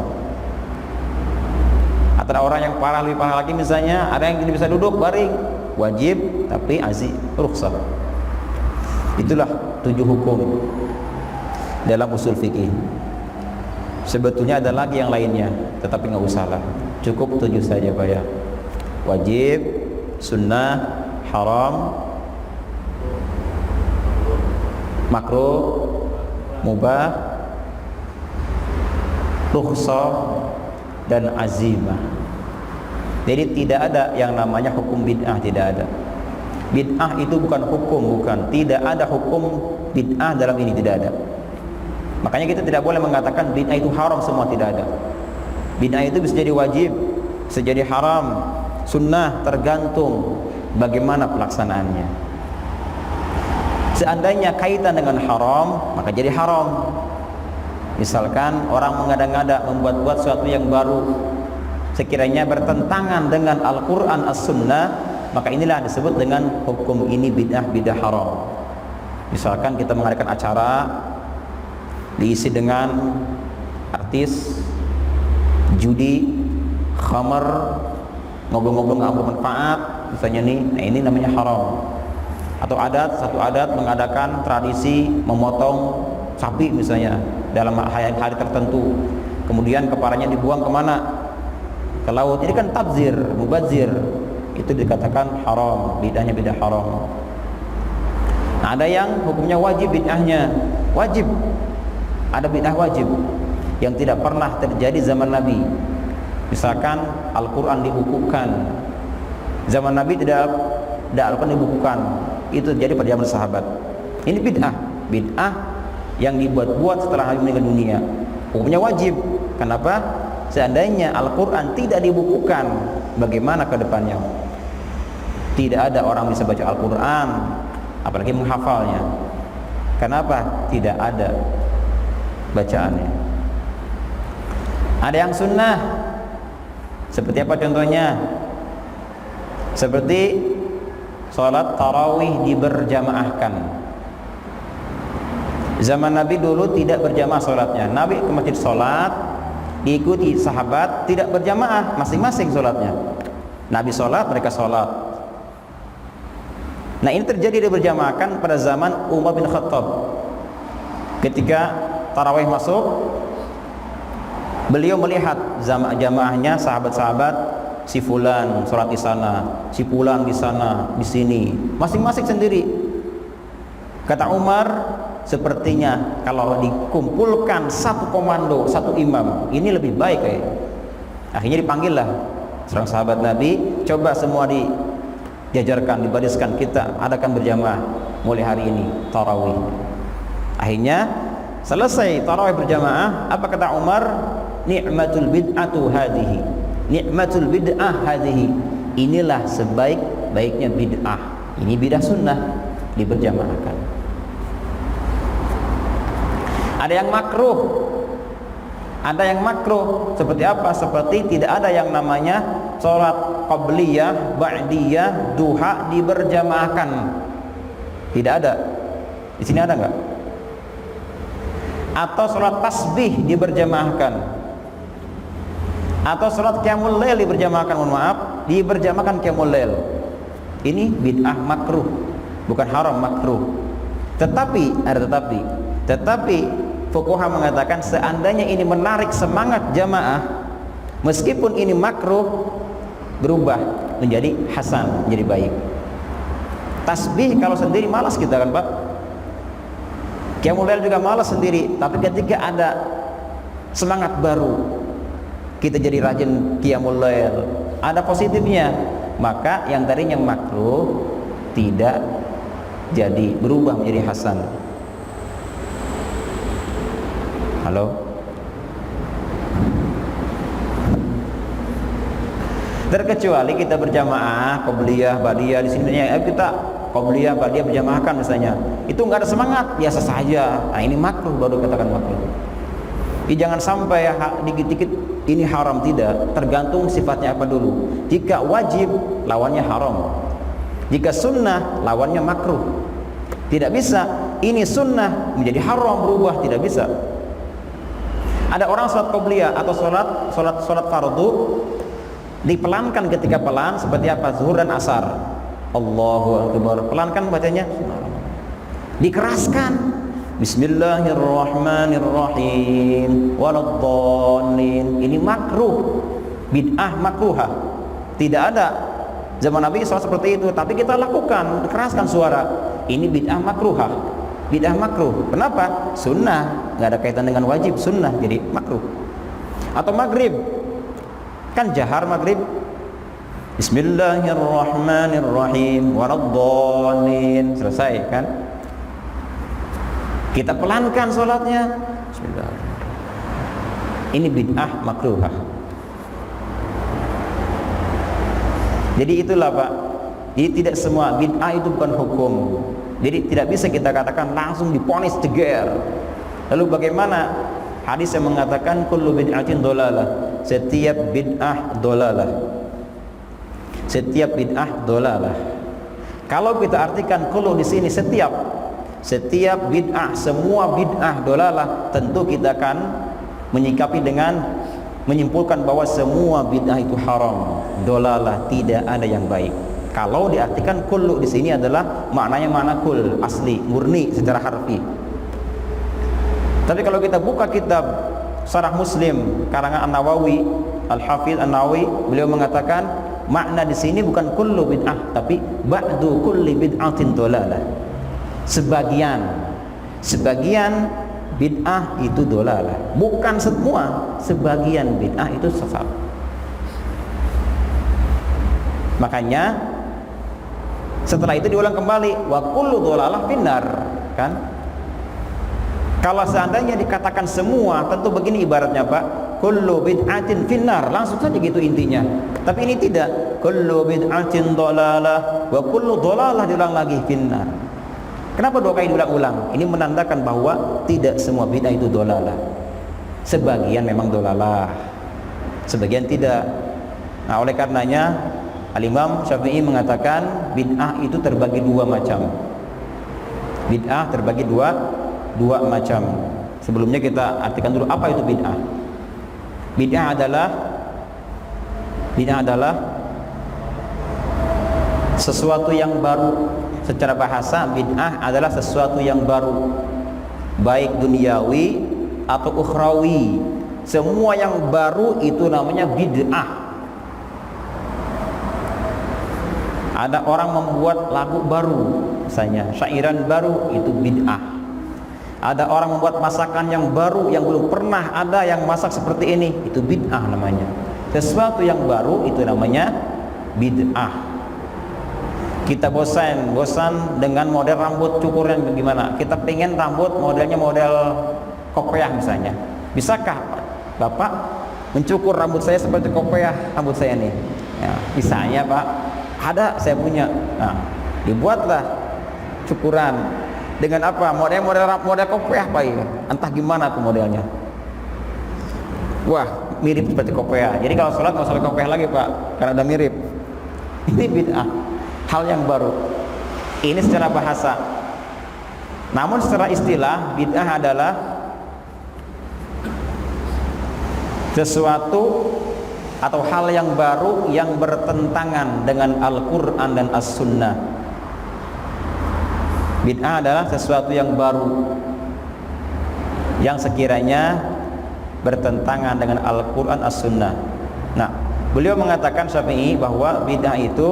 Atau orang yang parah, lebih parah lagi misalnya, ada yang tidak bisa duduk baring, wajib tapi rukhsah. Itulah 7 hukum dalam usul fikih. Sebetulnya ada lagi yang lainnya, tetapi nggak usah lah, cukup 7 saja Pak ya. Wajib, sunnah, haram, makruh, mubah, rukhsah, dan azimah. Jadi tidak ada yang namanya hukum bid'ah, tidak ada. Bid'ah itu bukan hukum, bukan. Tidak ada hukum bid'ah dalam ini, tidak ada. Makanya kita tidak boleh mengatakan bid'ah itu haram semua, tidak ada. Bid'ah itu bisa jadi wajib, bisa jadi haram, sunnah, tergantung bagaimana pelaksanaannya. Seandainya kaitan dengan haram, maka jadi haram. Misalkan orang mengada-ngada membuat-buat sesuatu yang baru, sekiranya bertentangan dengan Al-Quran As-Sunnah, maka inilah disebut dengan hukum ini bid'ah haram. Misalkan kita mengadakan acara diisi dengan artis, judi, khamar, ngobrol-ngobrol nggak bermanfaat misalnya nih, nah ini namanya haram. Atau satu adat mengadakan tradisi memotong sapi misalnya dalam hari tertentu, kemudian kepalanya dibuang kemana? Ke laut. Ini kan tabzir, mubazir, itu dikatakan haram, bid'ahnya bid'ah haram. Nah, ada yang hukumnya wajib, bid'ahnya wajib. Ada bid'ah wajib yang tidak pernah terjadi zaman Nabi. Misalkan Al-Quran dibukukan, zaman Nabi tidak Al-Quran dibukukan, itu terjadi pada zaman sahabat. Ini bid'ah yang dibuat-buat setelah Nabi meninggal dunia. Hukumnya wajib. Kenapa? Seandainya Al-Quran tidak dibukukan, bagaimana ke depannya? Tidak ada orang bisa baca Al-Quran, apalagi menghafalnya. Kenapa? Tidak ada bacaannya. Ada yang sunnah. Seperti apa contohnya? Seperti sholat tarawih diberjamaahkan. Zaman Nabi dulu tidak berjamaah sholatnya. Nabi ke masjid sholat, diikuti sahabat, tidak berjamaah, masing-masing sholatnya. Nabi sholat, mereka sholat. Nah, ini terjadi diberjamaahkan pada zaman Umar bin Khattab. Ketika tarawih masuk, Beliau melihat jamaahnya, sahabat-sahabat, si fulan sholat di sana, si fulan di sana, di sini, masing-masing sendiri. Kata Umar, sepertinya kalau dikumpulkan satu komando, satu imam, ini lebih baik ya. Akhirnya dipanggillah seorang sahabat Nabi, coba semua diajarkan, dibariskan, kita adakan berjamaah mulai hari ini tarawih. Akhirnya selesai tarawih berjamaah, apa kata Umar? Ni'matul bid'atu hadhihi, ni'matul bid'ah hadhihi, inilah sebaik-baiknya bid'ah. Ini bid'ah sunnah diberjamaahkan. Ada yang makruh, ada yang makruh. Seperti apa? Seperti tidak ada yang namanya sholat qabliyah, ba'diyah, duha diberjamaahkan. Tidak ada. Di sini ada nggak? Atau sholat tasbih diberjamaahkan, atau sholat qiyamul lail diberjamaahkan. Mohon maaf, diberjamaahkan qiyamul lail. Ini bid'ah makruh, bukan haram, makruh. Tetapi ada tetapi fuqaha mengatakan seandainya ini menarik semangat jamaah, meskipun ini makruh, berubah menjadi hasan, menjadi baik. Tasbih kalau sendiri malas kita kan Pak, qiyamul lail juga malas sendiri. Tapi ketika ada semangat baru, kita jadi rajin qiyamul lail, ada positifnya, maka yang tadinya makruh tidak jadi, berubah menjadi hasan. Halo? Terkecuali kita berjamaah qabliyah, ba'diyah, di sini kita qabliyah, ba'diyah berjamaahkan misalnya, itu enggak ada semangat, biasa saja. Nah, ini makruh, baru katakan makruh. Jangan sampai dikit-dikit ini haram, tidak, tergantung sifatnya apa dulu. Jika wajib, lawannya haram. Jika sunnah, lawannya makruh. Tidak bisa ini sunnah menjadi haram, berubah, tidak bisa. Ada orang sholat qabliyah atau sholat fardu dipelankan ketika pelan, seperti apa? Zuhur dan asar, Allahu Akbar, pelankan bacanya, dikeraskan, Bismillahirrahmanirrahim, waladdallin. Ini makruh, bid'ah makruhah. Tidak ada zaman Nabi SAW seperti itu, tapi kita lakukan, keraskan suara. Ini bid'ah makruhah, bid'ah makruh. Kenapa? Sunnah, nggak ada kaitan dengan wajib, sunnah, jadi makruh. Atau maghrib, kan jahar maghrib, Bismillahirrahmanirrahim, waladdallin, selesai kan? Kita pelankan sholatnya, Bismillah. Ini bid'ah makruhah. Jadi itulah Pak, jadi tidak semua bid'ah itu bukan hukum. Jadi tidak bisa kita katakan langsung diponis jeger. Lalu bagaimana hadis yang mengatakan kullu bid'atin dolalah, setiap bid'ah dolalah, setiap bid'ah dolalah. Kalau kita artikan kullu di sini setiap bid'ah, semua bid'ah dolalah, tentu kita akan menyikapi dengan menyimpulkan bahwa semua bid'ah itu haram, dolalah, tidak ada yang baik. Kalau diartikan kullu di sini adalah maknanya makna kul, asli, murni secara harfi. Tapi kalau kita buka kitab Syarah Muslim karangan An-Nawawi, Al-Hafidz An-Nawawi, beliau mengatakan makna di sini bukan kullu bid'ah, tapi ba'du kulli bid'atin dolalah. Sebagian bid'ah itu dolalah, bukan semua. Sebagian bid'ah itu sesat. Makanya setelah itu diulang kembali, wa kullu dolalah finnar, kan? Kalau seandainya dikatakan semua, tentu begini ibaratnya Pak, kullu bid'atin finnar, langsung saja gitu intinya. Tapi ini tidak, kullu bid'atin dolalah, wa kullu dolalah, diulang lagi, finnar. Kenapa 2 kali diulang-ulang? Ini menandakan bahwa tidak semua bid'ah itu dolalah. Sebagian memang dolalah, sebagian tidak. Nah, oleh karenanya Al-Imam Syafi'i mengatakan bid'ah itu terbagi 2 macam. Bid'ah terbagi dua macam. Sebelumnya kita artikan dulu apa itu bid'ah. Bid'ah adalah sesuatu yang baru. Secara bahasa, bid'ah adalah sesuatu yang baru, baik duniawi atau ukhrawi, Semua yang baru itu namanya bid'ah. Ada orang membuat lagu baru, misalnya syairan baru, itu bid'ah. Ada orang membuat masakan yang baru yang belum pernah ada yang masak seperti ini, itu bid'ah namanya. Sesuatu yang baru itu namanya bid'ah. Kita bosan dengan model rambut cukur yang bagaimana. Kita pengen rambut modelnya model kopiah misalnya. Bisakah Bapak mencukur rambut saya seperti kopiah rambut saya nih? Ya, misalnya Pak, ada saya punya. Nah, dibuatlah cukuran dengan apa? Model kopiah Pak ini. Entah gimana tuh modelnya. Wah, mirip seperti kopiah. Jadi kalau sholat nggak usah kopiah lagi Pak, karena udah mirip. Ini bid'ah. Hal yang baru. Ini secara bahasa. Namun secara istilah, bid'ah adalah sesuatu atau hal yang baru yang bertentangan dengan Al-Quran dan As-Sunnah. Bid'ah adalah sesuatu yang baru yang sekiranya bertentangan dengan Al-Quran As-Sunnah. Nah, beliau mengatakan Syafi'i bahwa bid'ah itu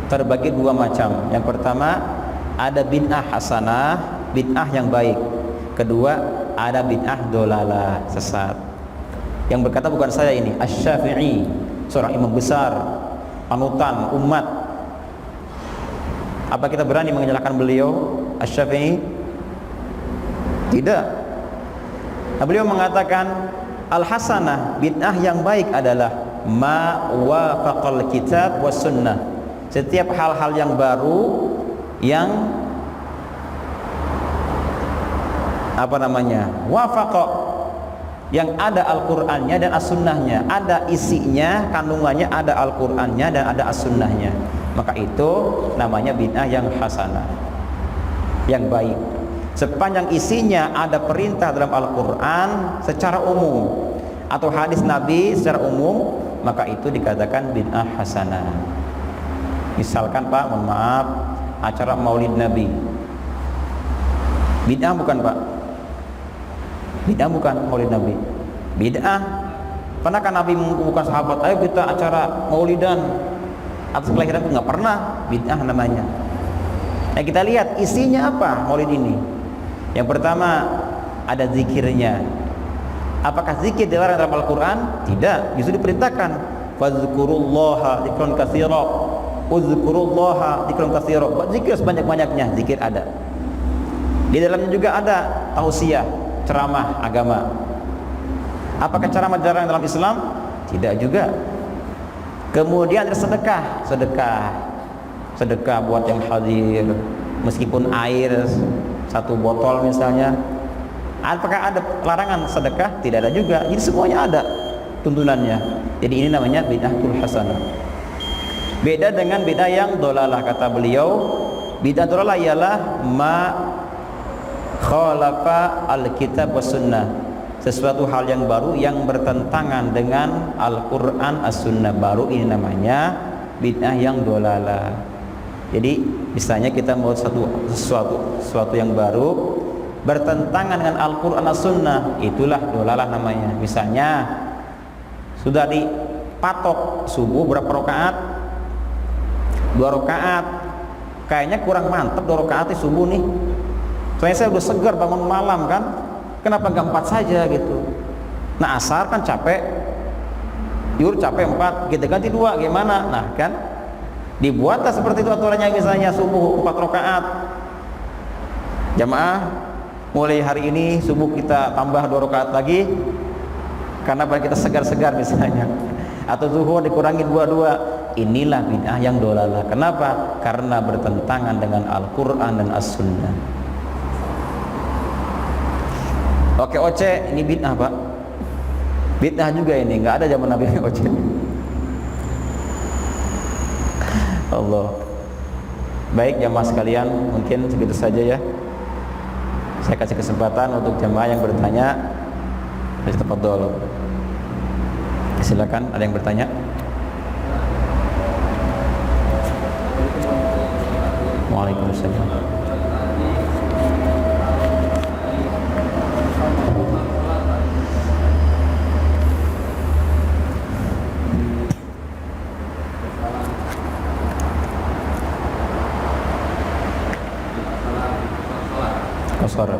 terbagi dua macam. Yang pertama, ada bid'ah hasanah, bid'ah yang baik. Kedua, ada bid'ah dolalah, sesat. Yang berkata bukan saya ini, Asy-Syafi'i, seorang imam besar, panutan umat. Apa kita berani menyalahkan beliau, Asy-Syafi'i? Tidak. Nah, beliau mengatakan al-hasanah, bid'ah yang baik adalah ma wafaqal kitab was sunnah. Setiap hal-hal yang baru yang wafaqa, yang ada Al-Qur'annya dan As-Sunnahnya, ada isinya, kandungannya, ada Al-Qur'annya dan ada As-Sunnahnya, maka itu namanya bid'ah yang hasanah, yang baik. Sepanjang isinya ada perintah dalam Al-Quran secara umum atau hadis Nabi secara umum, maka itu dikatakan bid'ah hasanah. Misalkan Pak, mohon maaf, acara maulid Nabi, bid'ah bukan Pak? Bid'ah bukan maulid Nabi? Bid'ah. Pernahkah Nabi mengumpulkan sahabat, ayo kita acara maulidan atas kelahiran? Nggak pernah. Bid'ah namanya. Nah, kita lihat isinya apa maulid ini. Yang pertama, ada zikirnya. Apakah zikir dilarang dalam Al-Quran? Tidak, justru diperintahkan. Fadzkurullaha dzikran katsira, uzkurullaha dzikran katsira. Zikir sebanyak-banyaknya, zikir ada. Di dalamnya juga ada tausiah, ceramah agama. Apakah ceramah dilarang dalam Islam? Tidak juga. Kemudian ada sedekah buat yang hadir, meskipun air 1 botol misalnya. Apakah ada larangan sedekah? Tidak ada juga. Jadi semuanya ada tuntunannya. Jadi ini namanya bid'atul hasanah. Beda dengan bid'ah yang dolalah, kata beliau. Bid'ah dolalah ialah ma khalafa al-kitab was sunnah, sesuatu hal yang baru yang bertentangan dengan Al-Quran As-Sunnah. Baru ini namanya bid'ah yang dolalah. Jadi misalnya kita mau sesuatu yang baru bertentangan dengan Al-Quran As-Sunnah, itulah dolalah namanya. Misalnya sudah dipatok subuh berapa rakaat? 2 rakaat. Kayaknya kurang mantap 2 rakaat di subuh nih. Soalnya saya udah segar bangun malam kan. Kenapa nggak 4 saja gitu? Nah, asar kan capek, yuhur capek 4, kita ganti 2, gimana? Nah kan, dibuatlah seperti itu aturannya. Misalnya subuh 4 rakaat. Jamaah, mulai hari ini subuh kita tambah 2 rakaat lagi, karena kita segar-segar misalnya. Atau zuhur dikurangi 2. Inilah bid'ah yang dolalah. Kenapa? Karena bertentangan dengan Al-Quran dan As-Sunnah. Oke, oce, ini bid'ah Pak. Bid'ah juga ini, nggak ada zaman Nabi oce. Allah. Baik jamaah sekalian, mungkin segitu saja ya. Saya kasih kesempatan untuk jamaah yang bertanya. Tafadhol. Silakan, ada yang bertanya? Waalaikumsalam. qasar.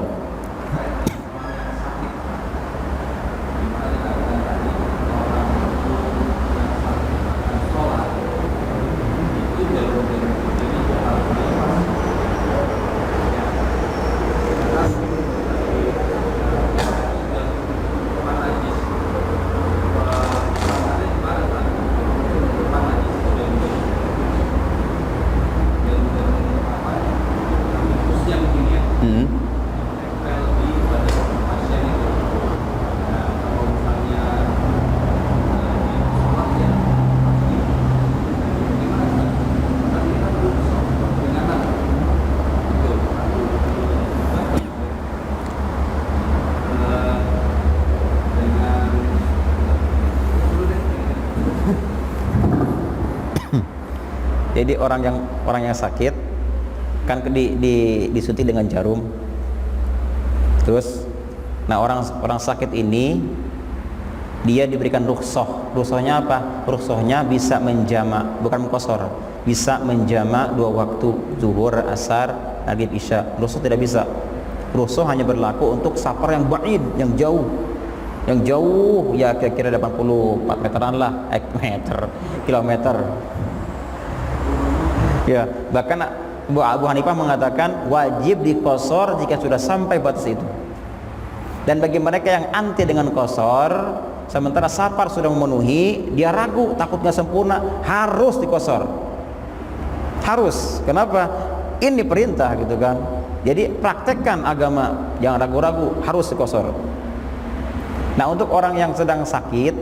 Jadi orang yang sakit kan disuntik dengan jarum. Terus nah orang sakit ini dia diberikan rukhsah. Rukhsahnya apa? Rukhsahnya bisa menjama, bukan mukosor, bisa menjama 2 waktu, zuhur, asar, maghrib, isya. Rukhsah tidak bisa. Rukhsah hanya berlaku untuk safar yang ba'id, yang jauh. Yang jauh ya kira-kira 84 meteran lah, kilometer. Ya, bahkan Abu Hanifah mengatakan wajib diqasar jika sudah sampai batas itu. Dan bagi mereka yang anti dengan qasar, sementara safar sudah memenuhi, dia ragu, takut nggak sempurna, harus diqasar. Harus. Kenapa? Ini perintah gitu kan. Jadi praktekkan agama, jangan ragu-ragu, harus diqasar. Nah, untuk orang yang sedang sakit,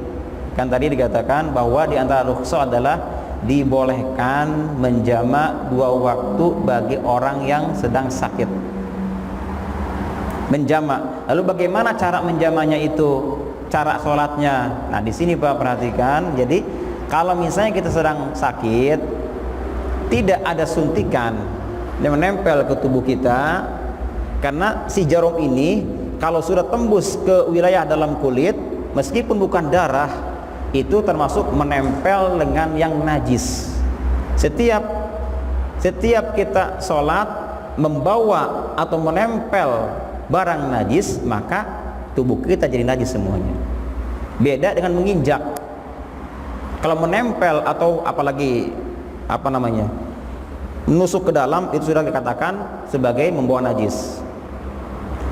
kan tadi dikatakan bahwa di antara rukhsah adalah dibolehkan menjama 2 waktu bagi orang yang sedang sakit. Menjama. Lalu bagaimana cara menjamanya itu? Cara sholatnya. Nah, di sini Pak perhatikan. Jadi kalau misalnya kita sedang sakit, tidak ada suntikan yang menempel ke tubuh kita, karena si jarum ini kalau sudah tembus ke wilayah dalam kulit, meskipun bukan darah, itu termasuk menempel dengan yang najis. Setiap kita sholat membawa atau menempel barang najis, maka tubuh kita jadi najis semuanya. Beda dengan menginjak. Kalau menempel atau apalagi menusuk ke dalam, itu sudah dikatakan sebagai membawa najis.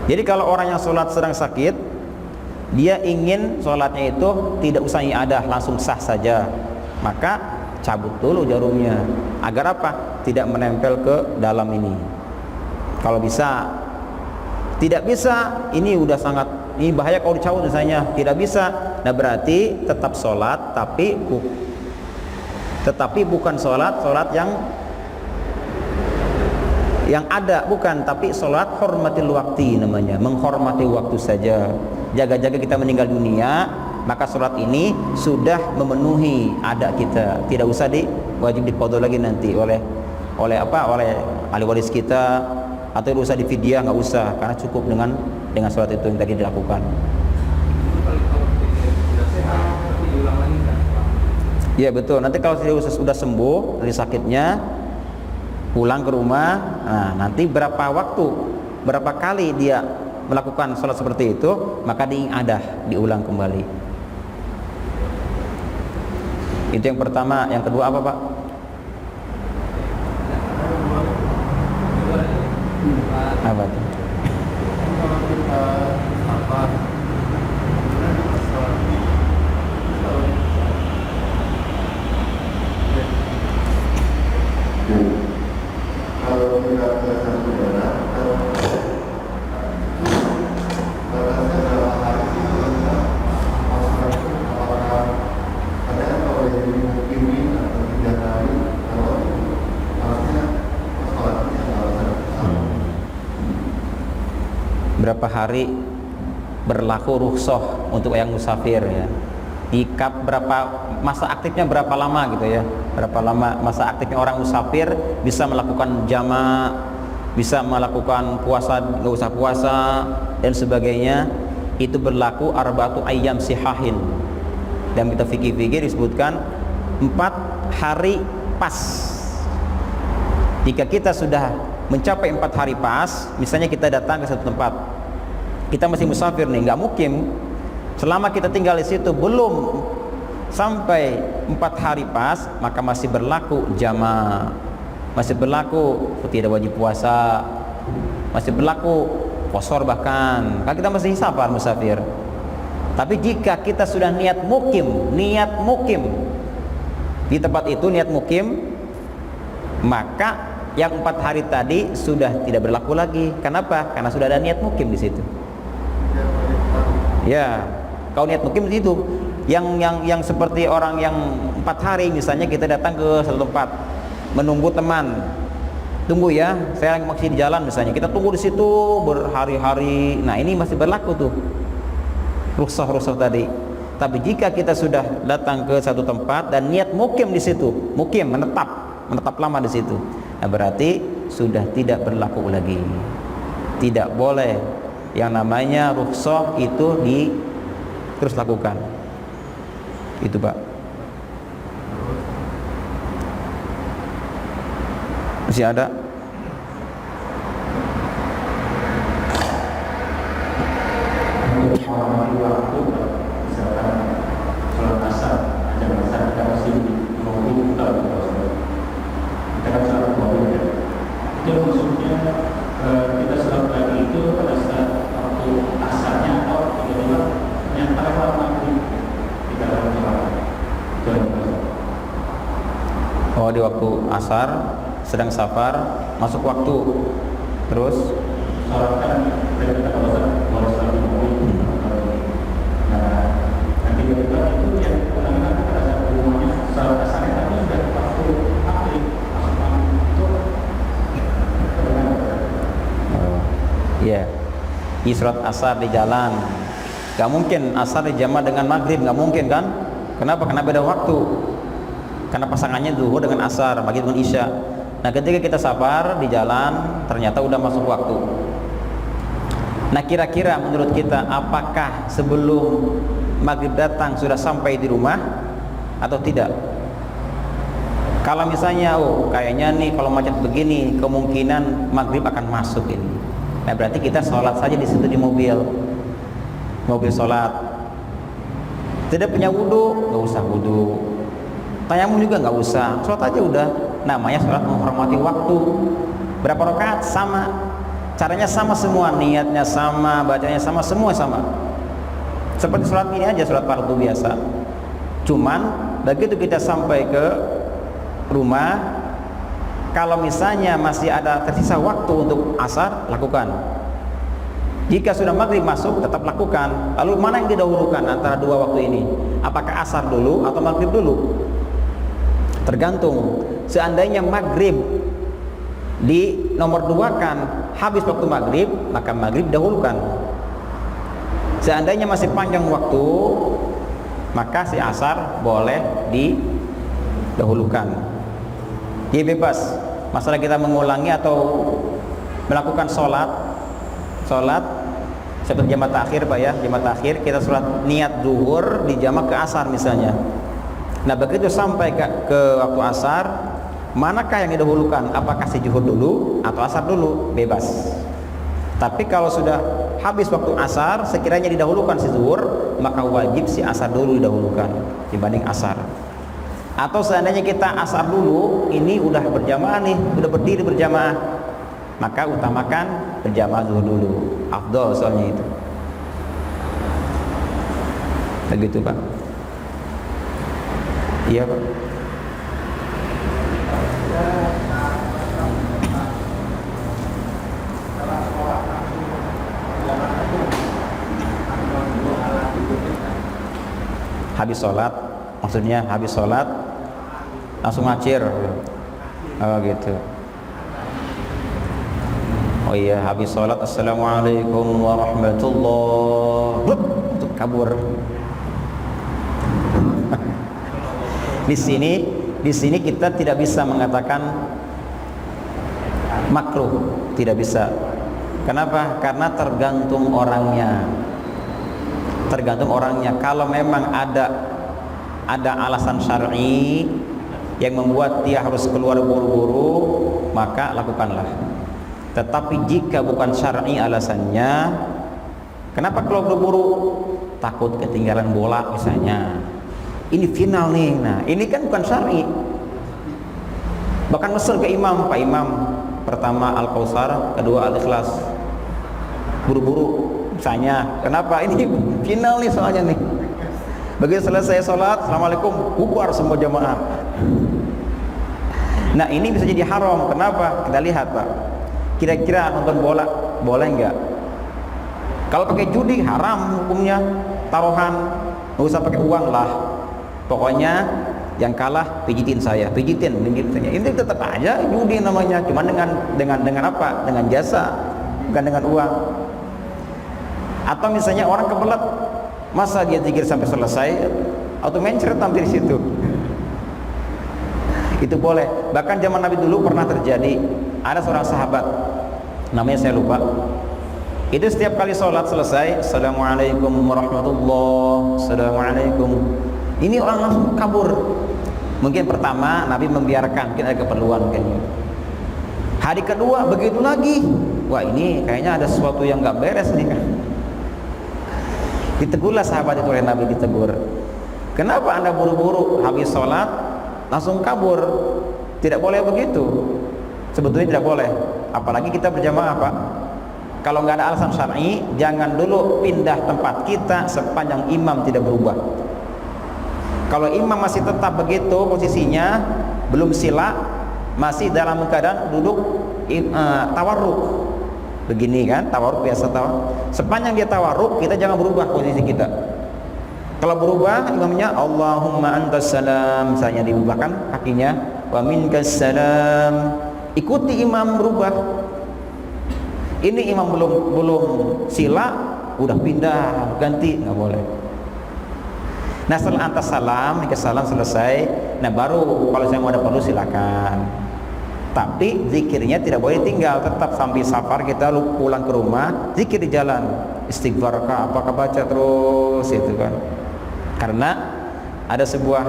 Jadi kalau orang yang sholat sedang sakit, dia ingin sholatnya itu tidak usah i'adah, langsung sah saja, maka cabut dulu jarumnya. Agar apa? Tidak menempel ke dalam ini. Kalau bisa. Tidak bisa, ini udah sangat, ini bahaya kalau dicabut misalnya. Tidak bisa, nah berarti tetap sholat, tetapi bukan sholat yang ada, bukan, tapi sholat hormatil waktu namanya, menghormati waktu saja. Jaga-jaga kita meninggal dunia, maka sholat ini sudah memenuhi ada kita, tidak usah wajib diqadha lagi nanti oleh ahli waris kita, atau tidak usah difidyah, nggak usah, karena cukup dengan sholat itu yang tadi dilakukan. Iya betul. Nanti kalau sudah sembuh dari sakitnya, pulang ke rumah, nah nanti berapa kali dia melakukan sholat seperti itu, maka diulang kembali. Itu yang pertama. Yang kedua apa Pak? Apa itu? Kalau tidak terasa saudara, berapa hari berlaku rukhsah untuk yang musafir ya? Ikap berapa, masa aktifnya berapa lama gitu ya? Berapa lama masa aktifnya orang musafir bisa melakukan jama, bisa melakukan puasa, nggak usah puasa dan sebagainya. Itu berlaku arba'atu ayyam sihahin. Dan kita fikih-fikih disebutkan 4 hari pas. Jika kita sudah mencapai 4 hari pas, misalnya kita datang ke satu tempat, kita masih musafir nih, nggak mukim, selama kita tinggal di situ belum sampai 4 hari pas, maka masih berlaku jama', masih berlaku tidak wajib puasa, masih berlaku qashar bahkan, kan kita masih safar musafir. Tapi jika kita sudah niat mukim di tempat itu, niat mukim, maka yang 4 hari tadi sudah tidak berlaku lagi. Kenapa? Karena sudah ada niat mukim di situ. Ya, kalau niat mukim di situ, yang seperti orang yang 4 hari misalnya kita datang ke satu tempat, menunggu teman, tunggu ya, saya masih di jalan misalnya, kita tunggu di situ berhari-hari. Nah, ini masih berlaku tuh rukhsah tadi. Tapi jika kita sudah datang ke satu tempat dan niat mukim di situ, mukim menetap lama di situ, nah berarti sudah tidak berlaku lagi. Tidak boleh yang namanya rukhsah itu terus lakukan. Itu Pak. Masih ada? Menghormati waktu, misalkan sholat asar, ada masa kita masih menunggu buka kita kan sholat maghrib ya. Itu maksudnya kita sholat lagi itu pada saat waktu asarnya atau tiba-tiba yang terlewat maghrib kita dalam sholat. Oh, di waktu asar sedang safar, masuk waktu, terus sholat kan dari kata Allah harus lagi maghrib. Nah, nanti tiba-tiba itu ya kadang-kadang pada saat rumahnya sholat asarnya tapi sudah waktu maghrib masuk maghrib itu ya, di sholat asar di jalan, gak mungkin asar dijama dengan maghrib, gak mungkin kan? Kenapa? Karena beda waktu. Karena pasangannya zuhur dengan asar, maghrib dengan isya. Nah, ketika kita safar di jalan, ternyata udah masuk waktu. Nah, kira-kira menurut kita, apakah sebelum maghrib datang sudah sampai di rumah atau tidak? Kalau misalnya, kayaknya nih kalau macet begini, kemungkinan maghrib akan masuk ini. Nah, berarti kita sholat saja di situ di mobil sholat. Tidak punya wudhu, nggak usah wudhu. Tayamum juga nggak usah, sholat aja udah. Namanya sholat menghormati waktu. Berapa rakaat? Sama, caranya sama semua, niatnya sama, bacanya sama, semua sama. Seperti sholat ini aja, sholat fardu biasa. Cuman begitu kita sampai ke rumah, kalau misalnya masih ada tersisa waktu untuk asar, lakukan. Jika sudah maghrib masuk, tetap lakukan. Lalu mana yang didahulukan antara dua waktu ini? Apakah asar dulu atau maghrib dulu? Tergantung. Seandainya maghrib di nomor 2 kan habis waktu maghrib, maka maghrib dahulukan. Seandainya masih panjang waktu, maka si asar boleh didahulukan. Dia bebas. Masalah kita mengulangi atau melakukan sholat seperti jamaah takhir Pak ya, jamaah takhir kita sholat niat zuhur di jamaah ke asar misalnya. Nah, begitu sampai ke waktu asar, manakah yang didahulukan? Apakah si zuhur dulu atau asar dulu? Bebas. Tapi kalau sudah habis waktu asar, sekiranya didahulukan si zuhur, maka wajib si asar dulu didahulukan dibanding asar. Atau seandainya kita asar dulu, ini udah berjamaah nih, udah berdiri berjamaah, maka utamakan berjamaah zuhur dulu, afdol soalnya itu. Begitu Pak. Iya Pak. Habis sholat, maksudnya habis sholat langsung ngacir. Oh gitu. Oh iya, habis sholat assalamualaikum warahmatullahi wabarakatuh, kabur. Di sini kita tidak bisa mengatakan makruh, tidak bisa. Kenapa? Karena tergantung orangnya. Kalau memang ada alasan syar'i yang membuat dia harus keluar buru-buru, maka lakukanlah. Tetapi jika bukan syar'i alasannya, kenapa kalau buru-buru? Takut ketinggalan bola misalnya. Ini final nih. Nah, ini kan bukan syar'i. Bahkan mesel ke imam, Pak Imam, pertama Al-Kautsar, kedua Al-Ikhlas. Buru-buru misalnya. Kenapa? Ini final nih soalnya nih. Begitu selesai sholat, Assalamualaikum, bubar semua jamaah. Nah, ini bisa jadi haram. Kenapa? Kita lihat, Pak. Kira-kira nonton bola boleh nggak? Kalau pakai judi haram hukumnya, taruhan, nggak usah pakai uang lah. Pokoknya yang kalah pijitin saya. Ini tetap aja judi namanya, cuma dengan apa? Dengan jasa, bukan dengan uang. Atau misalnya orang kebelet, masa dia zikir sampai selesai atau mencret tampil di situ. Itu boleh. Bahkan zaman Nabi dulu pernah terjadi, ada seorang sahabat, namanya saya lupa. Itu setiap kali sholat selesai, Assalamualaikum warahmatullahi, Assalamualaikum. Ini orang langsung kabur. Mungkin pertama Nabi membiarkan, mungkin ada keperluan kayaknya. Hari kedua begitu lagi. Wah, ini kayaknya ada sesuatu yang nggak beres nih kan. Ditegurlah sahabat itu oleh Nabi, ditegur. Kenapa anda buru-buru habis sholat langsung kabur? Tidak boleh begitu. Sebetulnya tidak boleh. Apalagi kita berjamaah, Pak. Kalau nggak ada alasan syar'i, jangan dulu pindah tempat kita sepanjang imam tidak berubah. Kalau imam masih tetap begitu posisinya, belum sila, masih dalam keadaan duduk tawarruk, begini kan, tawarruk biasa tawarruk. Sepanjang dia tawarruk, kita jangan berubah posisi kita. Kalau berubah, imamnya Allahumma antas salam, misalnya diubahkan kakinya, wa minkas salam, ikuti imam berubah. Ini imam belum sila, udah pindah ganti, nggak boleh. Nah, setelah antas salam, ke salam selesai, nah baru kalau saya mau ada perlu silakan. Tapi zikirnya tidak boleh tinggal, tetap sambil safar kita pulang ke rumah, zikir di jalan, istighfar kah, apakah baca terus itu kan. Karena ada sebuah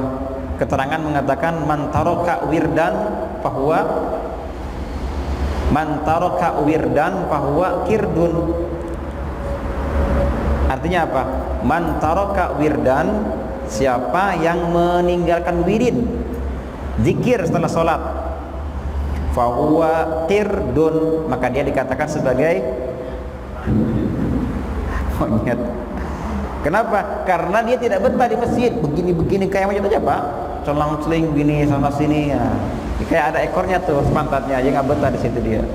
keterangan mengatakan man taraka wirdan fahuwa kirdun. Artinya apa? Man taraka wirdan, siapa yang meninggalkan wirid zikir setelah sholat, fahuwa kirdun, maka dia dikatakan sebagai monyet. Kenapa? Karena dia tidak betah di masjid, begini-begini kayak monyet aja, Pak. Celang-celing begini sana sini ya. Kayak ada ekornya tuh pantatnya, aja nggak betah di situ dia.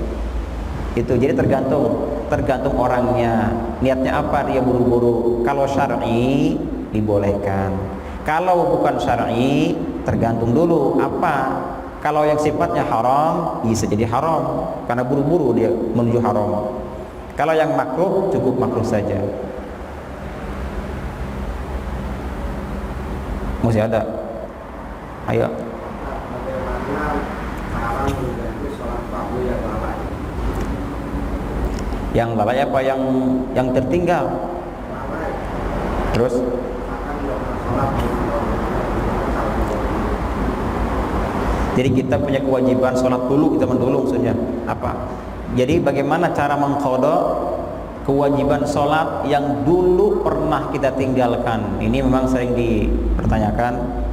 Itu jadi tergantung orangnya. Niatnya apa dia buru-buru. Kalau syar'i dibolehkan. Kalau bukan syar'i tergantung dulu apa. Kalau yang sifatnya haram bisa jadi haram karena buru-buru dia menuju haram. Kalau yang makruh cukup makruh saja. Masih ada? Ayo. Bagaimana cara mengganti sholat fardu yang lalai? Yang lalai apa yang tertinggal? Lalai. Terus? Akan sholat. Jadi kita punya kewajiban sholat dulu, zaman dulu maksudnya apa? Jadi bagaimana cara mengqadha kewajiban sholat yang dulu pernah kita tinggalkan? Ini memang sering dipertanyakan.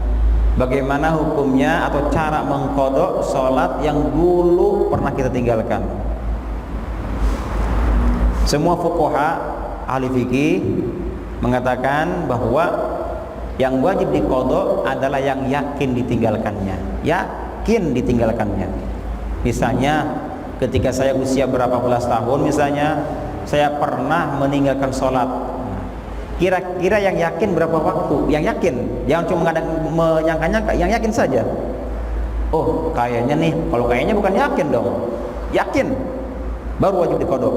Bagaimana hukumnya atau cara mengqadha sholat yang dulu pernah kita tinggalkan? Semua fuqaha ahli fikih mengatakan bahwa yang wajib diqadha adalah yang yakin ditinggalkannya. Yakin ditinggalkannya. Misalnya ketika saya usia berapa belas tahun misalnya, saya pernah meninggalkan sholat. Kira-kira yang yakin berapa waktu? Yang yakin, jangan cuma menyangka-nyangka, yang yakin saja. Oh, kayaknya nih, kalau kayaknya bukan yakin dong. Yakin, baru wajib diqadha.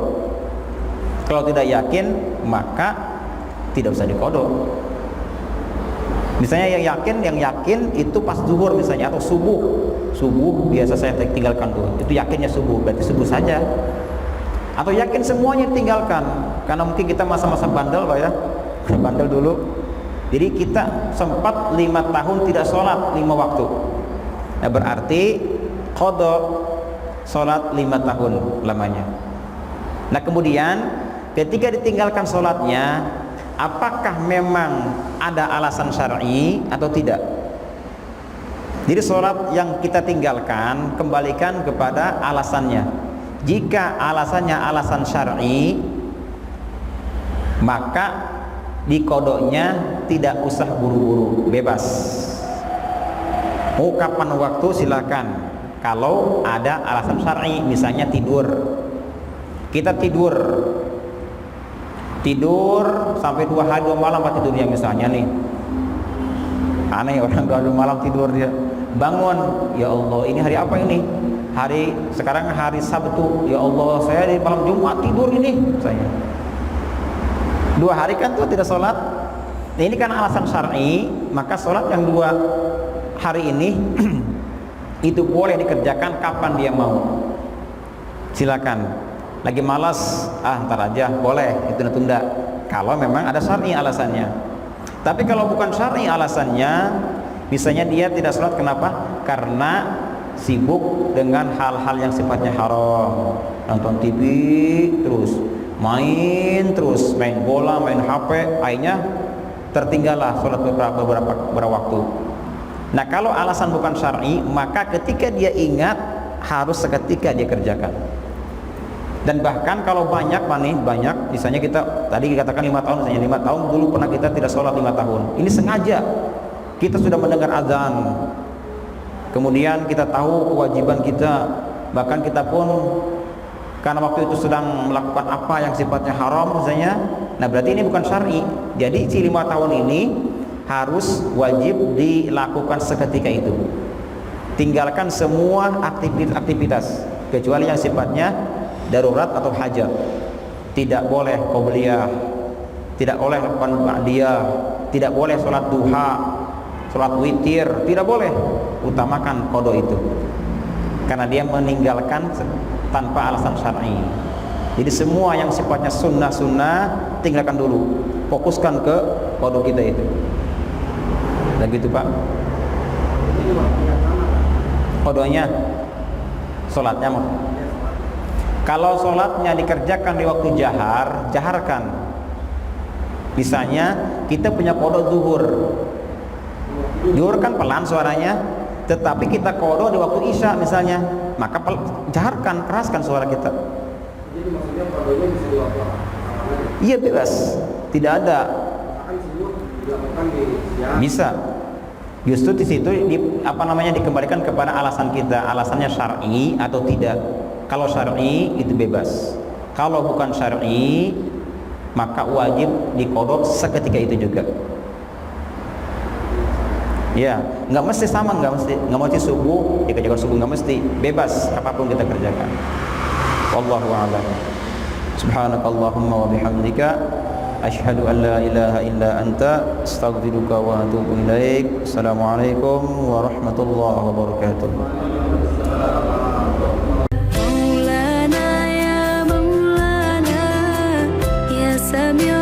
Kalau tidak yakin, maka tidak usah diqadha. Misalnya yang yakin itu pas zuhur misalnya atau subuh biasa saya tinggalkan tuh, itu yakinnya subuh, berarti subuh saja. Atau yakin semuanya tinggalkan, karena mungkin kita masa-masa bandel, Pak ya, bandel dulu. Jadi kita sempat 5 tahun tidak sholat 5 waktu. Nah berarti qadha sholat 5 tahun lamanya. Nah kemudian ketika ditinggalkan sholatnya, apakah memang ada alasan syar'i atau tidak? Jadi sholat yang kita tinggalkan kembalikan kepada alasannya. Jika alasannya alasan syar'i, maka di kodoknya tidak usah buru-buru, bebas. Mau kapan waktu silakan. Kalau ada alasan syar'i, misalnya tidur. Kita tidur sampai 2 hari 2 malam tidurnya misalnya nih. Aneh orang 2 malam tidur dia. Bangun, ya Allah, ini hari apa ini? Sekarang hari Sabtu. Ya Allah, saya di malam Jumat tidur ini saya. 2 hari kan tuh tidak sholat. Nah, ini kan alasan syar'i, maka sholat yang 2 hari ini itu boleh dikerjakan kapan dia mau. Silakan. Lagi malas, ntar aja, boleh itu tunda. Kalau memang ada syar'i alasannya. Tapi kalau bukan syar'i alasannya, misalnya dia tidak sholat, kenapa? Karena sibuk dengan hal-hal yang sifatnya haram, nonton TV terus, main bola, main HP, akhirnya tertinggallah sholat beberapa waktu. Nah kalau alasan bukan syar'i, maka ketika dia ingat harus seketika dia kerjakan. Dan bahkan kalau banyak, misalnya kita tadi dikatakan 5 tahun, misalnya 5 tahun dulu pernah kita tidak sholat 5 tahun. Ini sengaja kita sudah mendengar azan, kemudian kita tahu kewajiban kita, bahkan kita pun karena waktu itu sedang melakukan apa yang sifatnya haram misalnya. Nah berarti ini bukan syar'i. Jadi si 5 tahun ini harus wajib dilakukan seketika itu. Tinggalkan semua aktivitas kecuali yang sifatnya darurat atau hajat. Tidak boleh qobliyah, tidak boleh ba'diyah, tidak boleh sholat duha, sholat witir, tidak boleh. Utamakan qada itu, karena dia meninggalkan tanpa alasan syar'i. Jadi semua yang sifatnya sunnah tinggalkan dulu, fokuskan ke qada kita itu. Dan gitu Pak. Qadanya, sholatnya mau. Kalau sholatnya dikerjakan di waktu jaharkan. Misalnya kita punya qada zuhur. Zuhur kan pelan suaranya, tetapi kita qada di waktu isya misalnya, maka jaharkan, keraskan suara kita. Jadi maksudnya qadanya bisa diwaktu. Iya bebas, tidak ada. Misalkan subuh dilakukan di siang. Bisa. Justru di situ dikembalikan kepada alasan kita, alasannya syar'i atau tidak. Kalau syar'i itu bebas. Kalau bukan syar'i, maka wajib diqada seketika itu juga. Ya, nggak mesti sama, nggak mesti subuh dikerjakan subuh, nggak mesti, bebas apapun kita kerjakan. Wallahu a'lam. Subhanakallahumma wa bihamdika asyhadu an la ilaha illa anta astaghfiruka wa atubu ilaik. Assalamualaikum warahmatullahi wabarakatuh. Maulana ya Maulana ya Sami'